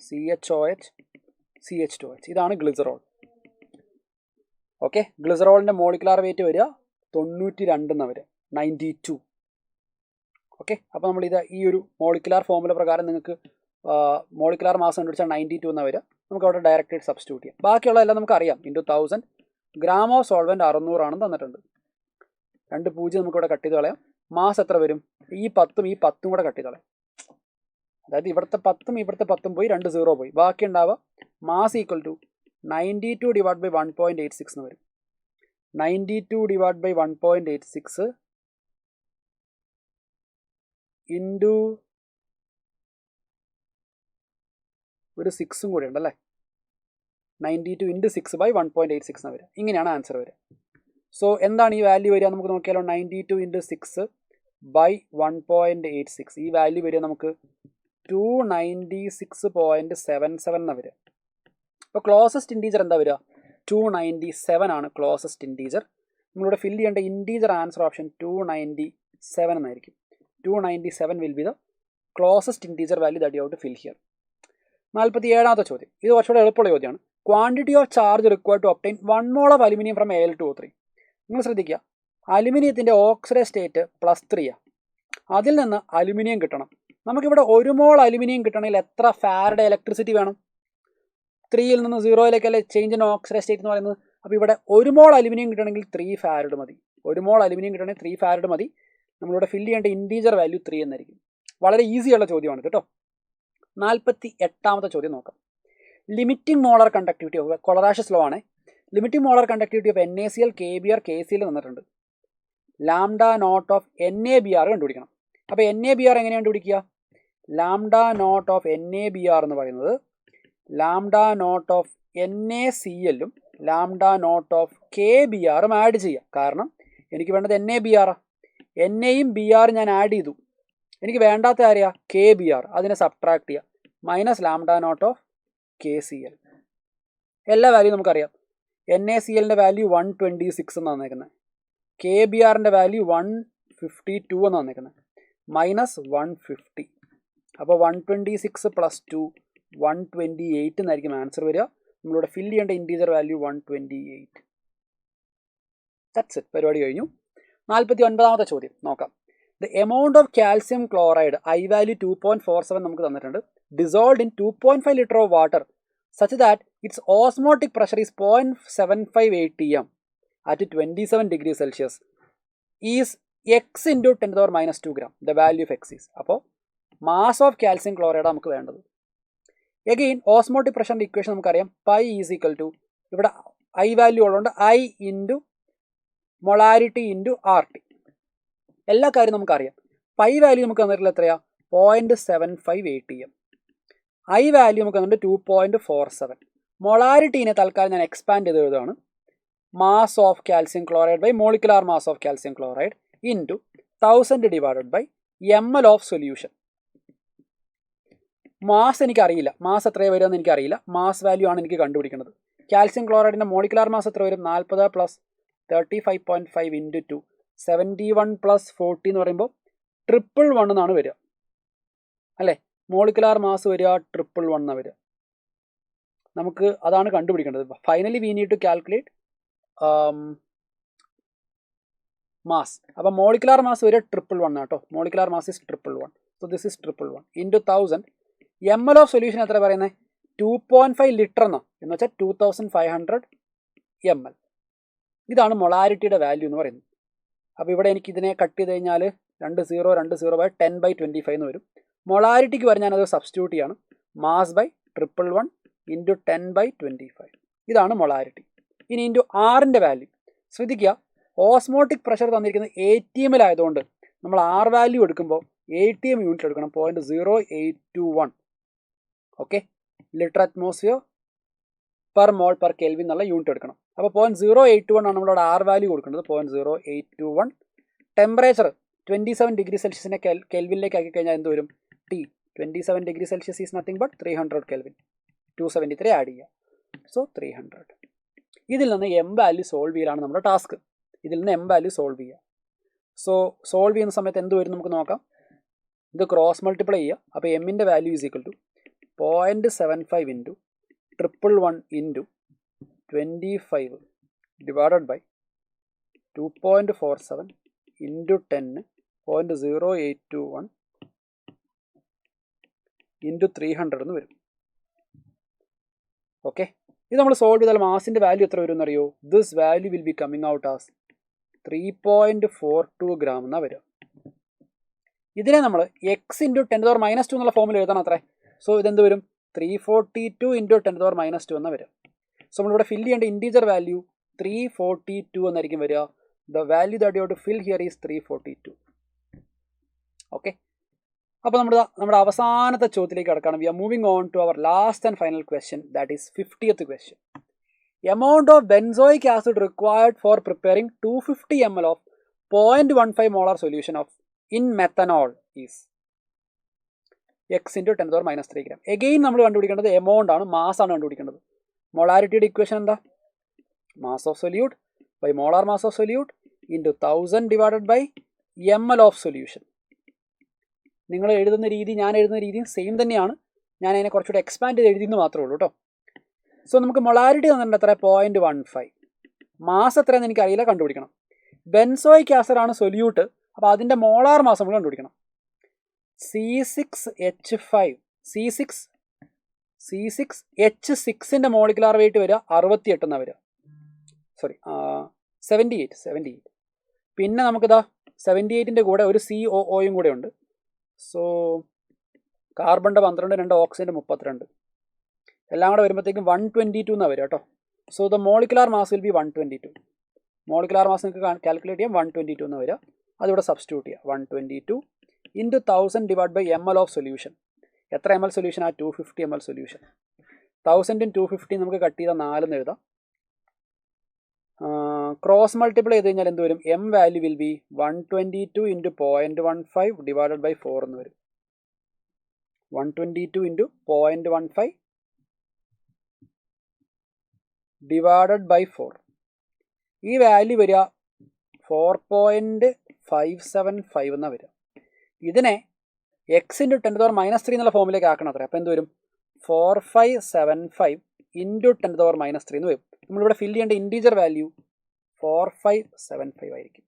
CHOH, CH2OH. ഇതാണ് ഗ്ലിസറോൾ. ഓക്കെ, ഗ്ലിസറോളിൻ്റെ മോളിക്കുലാർ വെയിറ്റ് വരിക 92 എന്നാണ് വരിക, 92. ഓക്കെ, അപ്പോൾ നമ്മളിത് ഈ ഒരു മോളിക്കുലാർ ഫോമുല പ്രകാരം നിങ്ങൾക്ക് മോളിക്കുലാർ മാസ് കണ്ടുപിടിച്ചാൽ 92 എന്നാണ് വരിക. നമുക്ക് അവിടെ ഡയറക്റ്റ് സബ്സ്റ്റിറ്റ്യൂട്ട് ചെയ്യാം. ബാക്കിയുള്ളതെല്ലാം നമുക്ക് അറിയാം. ഇൻറ്റു 1000 ഗ്രാം ഓഫ് സോൾവെൻറ്റ് 600 ആണെന്ന് തന്നിട്ടുണ്ട്. 2 0 നമുക്കിവിടെ കട്ട് ചെയ്ത് കളയാം. മാസ് എത്ര വരും? ഈ 10ഉം ഈ 10ഉം കൂടെ കട്ട് ചെയ്ത് കളയാം. അതായത് ഇവിടുത്തെ 10ഉം ഇവിടുത്തെ 10ഉം പോയി, 2 0 പോയി. ബാക്കി ഉണ്ടാവുക mass equal to 92 divide by 1.86 എന്ന് വരും. 92 ഡിവൈഡ് ബൈ 1.86 ഇൻറ്റു ഒരു 6ഉം കൂടെ ഉണ്ടല്ലേ. 92 ഇൻറ്റു 6 ബൈ 1.86 എന്ന് വരിക. ഇങ്ങനെയാണ് ആൻസർ വരിക. സോ എന്താണ് ഈ വാല്യൂ വരിക നമുക്ക് നോക്കിയാലോ? 92 ഇൻറ്റു 6 ബൈ 1.86. ഈ വാല്യൂ വരിക നമുക്ക് 296.77 എന്നാണ് വരിക. അപ്പോൾ ക്ലോസസ്റ്റ് ഇൻറ്റീജർ എന്താ വരിക? 297 ആണ് ക്ലോസസ്റ്റ് ഇൻറ്റീജർ. നമ്മളിവിടെ ഫില്ല് ചെയ്യേണ്ട ഇൻറ്റീജർ ആൻസർ ഓപ്ഷൻ 297 എന്നായിരിക്കും. 297 will be the closest integer value that you have to fill here. 47ാമത്തെ ചോദ്യം, ഇത് കുറച്ചുകൂടെ എളുപ്പമുള്ള ചോദ്യമാണ്. Quantity of charge required to obtain 1 mole of aluminium from Al2O3. നിങ്ങൾ ശ്രദ്ധിക്കുക, അലുമിനിയത്തിൻ്റെ ഓക്സിഡൈസ് സ്റ്റേറ്റ് +3 ആണ്. അതിൽ നിന്ന് അലുമിനിയം കിട്ടണം. നമുക്കിവിടെ 1 mole അലുമിനിയം കിട്ടണമെങ്കിൽ എത്ര ഫാരഡേ ഇലക്ട്രിസിറ്റി വേണം? 3ൽ നിന്ന് 0യിലേക്കല്ലേ ചേഞ്ച് ഇൻ ഓക്സിഡൈസ് സ്റ്റേറ്റ് എന്ന് പറയുന്നത്. അപ്പോൾ ഇവിടെ 1 mole അലുമിനിയം കിട്ടണമെങ്കിൽ 3 ഫാരഡ് മതി. 1 mole അലുമിനിയം കിട്ടണമെങ്കിൽ 3 ഫാരഡ് മതി. നമ്മളിവിടെ ഫില്ല് ചെയ്യേണ്ട ഇൻറ്റീജർ വാല്യൂ 3 എന്നായിരിക്കും. വളരെ ഈസിയുള്ള ചോദ്യമാണ് കേട്ടോ. 48ാമത്തെ ചോദ്യം നോക്കാം. Limiting molar conductivity of Kohlrausch's law ആണ്. Limiting molar conductivity of NaCl, KBr, KCl തന്നിട്ടുണ്ട്. ലാംഡ നോട്ട് ഓഫ് NaBr കണ്ടുപിടിക്കണം. അപ്പോൾ NaBr എങ്ങനെയാണ് കണ്ടുപിടിക്കുക? ലാംഡ നോട്ട് ഓഫ് NaBr എന്ന് പറയുന്നത് lambda nought of NaCl lambda nought of KBr add ചെയ്യുക. കാരണം എനിക്ക് വേണ്ടത് NaBr. NAയും BR ഞാൻ ആഡ് ചെയ്തു. എനിക്ക് വേണ്ടാത്ത ആരെയാ? KBr. അതിനെ സബ്ട്രാക്ട് ചെയ്യുക. Minus lambda nought of KCl. എല്ലാ വാല്യൂ നമുക്കറിയാം. NaClൻ്റെ വാല്യൂ 126 എന്നാണ് തന്നേക്കുന്നത്. KBrൻ്റെ വാല്യൂ 152 എന്നാണ് തന്നേക്കുന്നത്. മൈനസ് 150. അപ്പോൾ 126 + 2 128 എന്നായിരിക്കും ആൻസർ വരിക. നമ്മളിവിടെ ഫില്ല് ചെയ്യേണ്ട ഇൻറ്റീജർ വാല്യൂ 128. That's it. പരിപാടി കഴിഞ്ഞു. 49ാമത്തെ ചോദ്യം നോക്കാം. The amount of calcium chloride I value 2.47 നമുക്ക് തന്നിട്ടുണ്ട്. Dissolved in 2.5 litre of water such that it's osmotic pressure is 0.75 atm at 27 degrees Celsius is x into 10⁻² gram. The value of x is. അപ്പോൾ മാസ് ഓഫ് കാൽസ്യം ക്ലോറൈഡ് നമുക്ക് വേണ്ടത്. എഗെയിൻ ഓസ്മോട്ടിക് പ്രഷറിൻ്റെ ഇക്വേഷൻ നമുക്കറിയാം. പൈ ഈസ് ഈക്വൽ ടു, ഇവിടെ ഐ വാല്യൂ ഉള്ളതുകൊണ്ട് I into molarity into RT. എല്ലാ കാര്യവും നമുക്കറിയാം. പൈ വാല്യൂ നമുക്ക് തന്നിട്ടുള്ള എത്രയാണ്? 0.75 ATM. ഐ വാല്യൂ നമുക്ക് വന്നിട്ട് 2.47. മൊളാരിറ്റീനെ തൽക്കാലം ഞാൻ എക്സ്പാൻഡ് ചെയ്ത് എഴുതുകയാണ്. Mass of calcium chloride by molecular mass of calcium chloride into 1000 divided by ml of solution. Mass എനിക്കറിയില്ല, മാസ് എത്രയാണ് വരുമെന്ന് എനിക്കറിയില്ല. മാസ് വാല്യൂ ആണ് എനിക്ക് കണ്ടുപിടിക്കുന്നത്. കാൽസ്യം ക്ലോറൈഡിൻ്റെ മോളിക്കുലാർ മാസ് എത്ര വരും? 40 + 35.5 ഇൻറ്റു 2 71 + 40 എന്ന് പറയുമ്പോൾ 111 എന്നാണ് വരിക അല്ലേ? മോളിക്കുലാർ മാസ് വരിക 111 എന്നാണ് വരിക. നമുക്ക് അതാണ് കണ്ടുപിടിക്കേണ്ടത്. Finally we need to calculate mass. അപ്പം മോളിക്കുലാർ മാസ് വരിക 111 കേട്ടോ. Molecular mass is 111. So this is 111 into 1000. ml of solution എത്ര പറയുന്നത്? 2.5 ലിറ്റർ എന്ന് വെച്ചാൽ 2500 ml. ഇതാണ് മൊളാരിറ്റിയുടെ വാല്യൂ എന്ന് പറയുന്നത്. അപ്പോൾ ഇവിടെ എനിക്ക് ഇതിനെ കട്ട് ചെയ്ത് കഴിഞ്ഞാൽ 20/10/25 എന്ന് വരും. മൊളാരിറ്റിക്ക് വരെ ഞാനത് സബ്സ്റ്റിറ്റ്യൂട്ട് ചെയ്യാണ്. Mass by 111 into 10/25. ഇതാണ് മൊളാരിറ്റി. ഇനി ഇൻറ്റു ആറിൻ്റെ വാല്യൂ ശ്രദ്ധിക്കുക. ഓസ്മോട്ടിക് പ്രഷർ തന്നിരിക്കുന്നത് ATM ആയതുകൊണ്ട് നമ്മൾ ആർ വാല്യൂ എടുക്കുമ്പോൾ ATM യൂണിറ്റ് എടുക്കണം. 0.0821. Okay, litre atmosphere per mole per kelvin എന്നുള്ള യൂണിറ്റ് എടുക്കണം. അപ്പോൾ 0.081 ആണ് നമ്മളവിടെ ആർ വാല്യൂ കൊടുക്കേണ്ടത്. 0.0821. ടെമ്പറേച്ചർ 27 ഡിഗ്രി സെൽഷ്യസിനെ കെൽവിനിലേക്ക് ആക്കി കഴിഞ്ഞാൽ എന്ത് വരും? T 27 degree Celsius is nothing but 300 kelvin. 273 add ചെയ്യുക. സോ 300. ഇതിൽ നിന്ന് M വാല്യൂ സോൾവ് ചെയ്യലാണ് നമ്മുടെ ടാസ്ക്. ഇതിൽ നിന്ന് M വാല്യൂ സോൾവ് ചെയ്യുക. സോ സോൾവ് ചെയ്യുന്ന സമയത്ത് എന്ത് വരും നമുക്ക് നോക്കാം. ഇത് ക്രോസ് മൾട്ടിപ്ലൈ ചെയ്യുക. അപ്പോൾ എമ്മിൻ്റെ value is equal to 0.75 into 111 into 25 divided by 2.47 into 10 0.0821 into 300 എന്ന് വരും. ഓക്കെ, ഇത് നമ്മൾ സോൾവ് ചെയ്താൽ മാസിൻ്റെ വാല്യൂ എത്ര വരും എന്നറിയോ? This value will B coming out as 3.42 gram എന്നാണ് വരിക. ഇതിനെ നമ്മൾ x ഇൻറ്റു 10⁻² എന്നുള്ള ഫോമിൽ എഴുതണം അത്രേ. സോ ഇതെന്ത് വരും? 342 ഇൻറ്റു 10⁻² എന്നാണ് വരിക. സോ നമ്മളിവിടെ ഫില്ല് ചെയ്യേണ്ട ഇൻറ്റീജർ വാല്യൂ 342 എന്നായിരിക്കും വരിക. The value that you have to fill here is 342. Okay, അപ്പോൾ നമ്മുടെ അവസാനത്തെ ചോദ്യത്തിലേക്ക് കടക്കുകയാണ്. We are moving on to our last and final question, that is 50th question. Amount of benzoic acid required for preparing 250 ml of 0.15 molar solution of in methanol is x into 10⁻³ gram. Again നമ്മൾ കണ്ടുപിടിക്കേണ്ടത് എമൗണ്ട് ആണ്, മാസ് ആണ് കണ്ടുപിടിക്കേണ്ടത്. മൊളാരിറ്റിയുടെ ഇക്വേഷൻ എന്താ? Mass of solute by molar mass of solute into 1000 divided by ml of solution. നിങ്ങൾ എഴുതുന്ന രീതി ഞാൻ എഴുതുന്ന രീതിയും സെയിം തന്നെയാണ്. ഞാൻ അതിനെ കുറച്ചുകൂടെ എക്സ്പാൻഡ് ചെയ്ത് എഴുതിയെന്ന് മാത്രമേ ഉള്ളൂ കേട്ടോ. സോ നമുക്ക് മൊളാരിറ്റി തന്നിട്ടുണ്ട് എത്ര? 0.15. മാസ് എത്രയെന്ന് എനിക്കറിയില്ല, കണ്ടുപിടിക്കണം. ബെൻസോയിക് ആസിഡ് ആണ് സൊല്യൂട്ട്. അപ്പോൾ അതിൻ്റെ മോളാർ മാസ് നമ്മൾ കണ്ടുപിടിക്കണം. C6H6ൻ്റെ മോളിക്കുലാർ വെയിറ്റ് വരിക 68 എന്നാണ് വരിക. സോറി 78. പിന്നെ നമുക്കിതാ 78ൻ്റെ കൂടെ ഒരു COOയും കൂടെ ഉണ്ട്. സോ കാർബണിൻ്റെ 12, 2 ഓക്സിജൻ്റെ 32. എല്ലാം കൂടെ വരുമ്പോഴത്തേക്കും 122 എന്നാണ് വരിക കേട്ടോ. So the molecular mass will be 122. Molecular mass നിങ്ങൾക്ക് കാൽക്കുലേറ്റ് ചെയ്യാം. 122 എന്ന് വരിക. അതിവിടെ സബ്സ്റ്റിറ്റ്യൂട്ട് ചെയ്യുക. 122 into 1000 divide by ml of solution. എത്ര ml സൊല്യൂഷൻ? ആ 250 ml സൊല്യൂഷൻ. 1000 250 നമുക്ക് കട്ട് ചെയ്താൽ 4 എന്ന് എഴുതാം. ക്രോസ് മൾട്ടിപ്ലൈ ചെയ്ത് കഴിഞ്ഞാൽ എന്ത് വരും? M value will be 122 into 0.15 divided by 4 എന്ന് വരും. 122 ഇൻറ്റു 0.15 ഡിവൈഡഡ് ബൈ 4. ഈ വാല്യൂ വരിക 4.575 എന്നാണ് വരിക. ഇതിനെ x ഇൻറ്റു 10⁻³ എന്നുള്ള ഫോമിലേക്ക് ആക്കണം അത്ര. അപ്പോൾ എന്ത് വരും? 4575 ഇൻറ്റു 10⁻³ എന്ന് വരും. നമ്മളിവിടെ ഫില്ല് ചെയ്യേണ്ട ഇൻറ്റീജർ വാല്യൂ 4575 ആയിരിക്കും.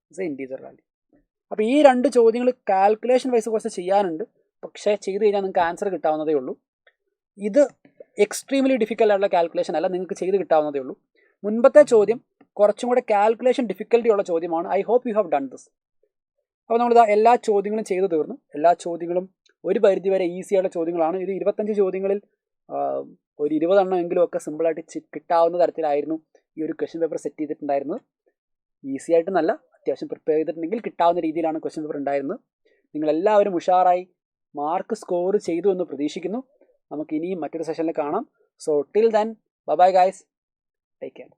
It's A integer value. അപ്പോൾ ഈ രണ്ട് ചോദ്യങ്ങൾ കാൽക്കുലേഷൻ വൈസ് കുറച്ച് ചെയ്യാനുണ്ട്. പക്ഷേ ചെയ്ത് കഴിഞ്ഞാൽ നിങ്ങൾക്ക് ആൻസർ കിട്ടാവുന്നതേ ഉള്ളൂ. ഇത് എക്സ്ട്രീംലി ഡിഫിക്കൽട്ട് ആയിട്ടുള്ള കാൽക്കുലേഷൻ അല്ല, നിങ്ങൾക്ക് ചെയ്ത് കിട്ടാവുന്നതേ ഉള്ളൂ. മുൻപത്തെ ചോദ്യം കുറച്ചും കൂടെ കാൽക്കുലേഷൻ ഡിഫിക്കൽട്ടി ഉള്ള ചോദ്യമാണ്. I hope you have done this. അപ്പോൾ നമ്മളിതാ എല്ലാ ചോദ്യങ്ങളും ചെയ്തു തീർന്നു. എല്ലാ ചോദ്യങ്ങളും ഒരു പരിധി വരെ ഈസിയായുള്ള ചോദ്യങ്ങളാണ്. ഇത് 25 ചോദ്യങ്ങളിൽ ഒരു 20 എണ്ണമെങ്കിലും ഒക്കെ സിമ്പിളായിട്ട് കിട്ടാവുന്ന തരത്തിലായിരുന്നു ഈ ഒരു ക്വസ്റ്റ്യൻ പേപ്പർ സെറ്റ് ചെയ്തിട്ടുണ്ടായിരുന്നത്. ഈസി ആയിട്ട് നല്ല അത്യാവശ്യം പ്രിപ്പയർ ചെയ്തിട്ടുണ്ടെങ്കിൽ കിട്ടാവുന്ന രീതിയിലാണ് ക്വസ്റ്റ്യൻ പേപ്പർ ഉണ്ടായിരുന്നത്. നിങ്ങളെല്ലാവരും ഉഷാറായി മാർക്ക് സ്കോർ ചെയ്തു എന്ന് പ്രതീക്ഷിക്കുന്നു. നമുക്ക് ഇനിയും മറ്റൊരു സെഷനിൽ കാണാം. So till then bye guys, take care.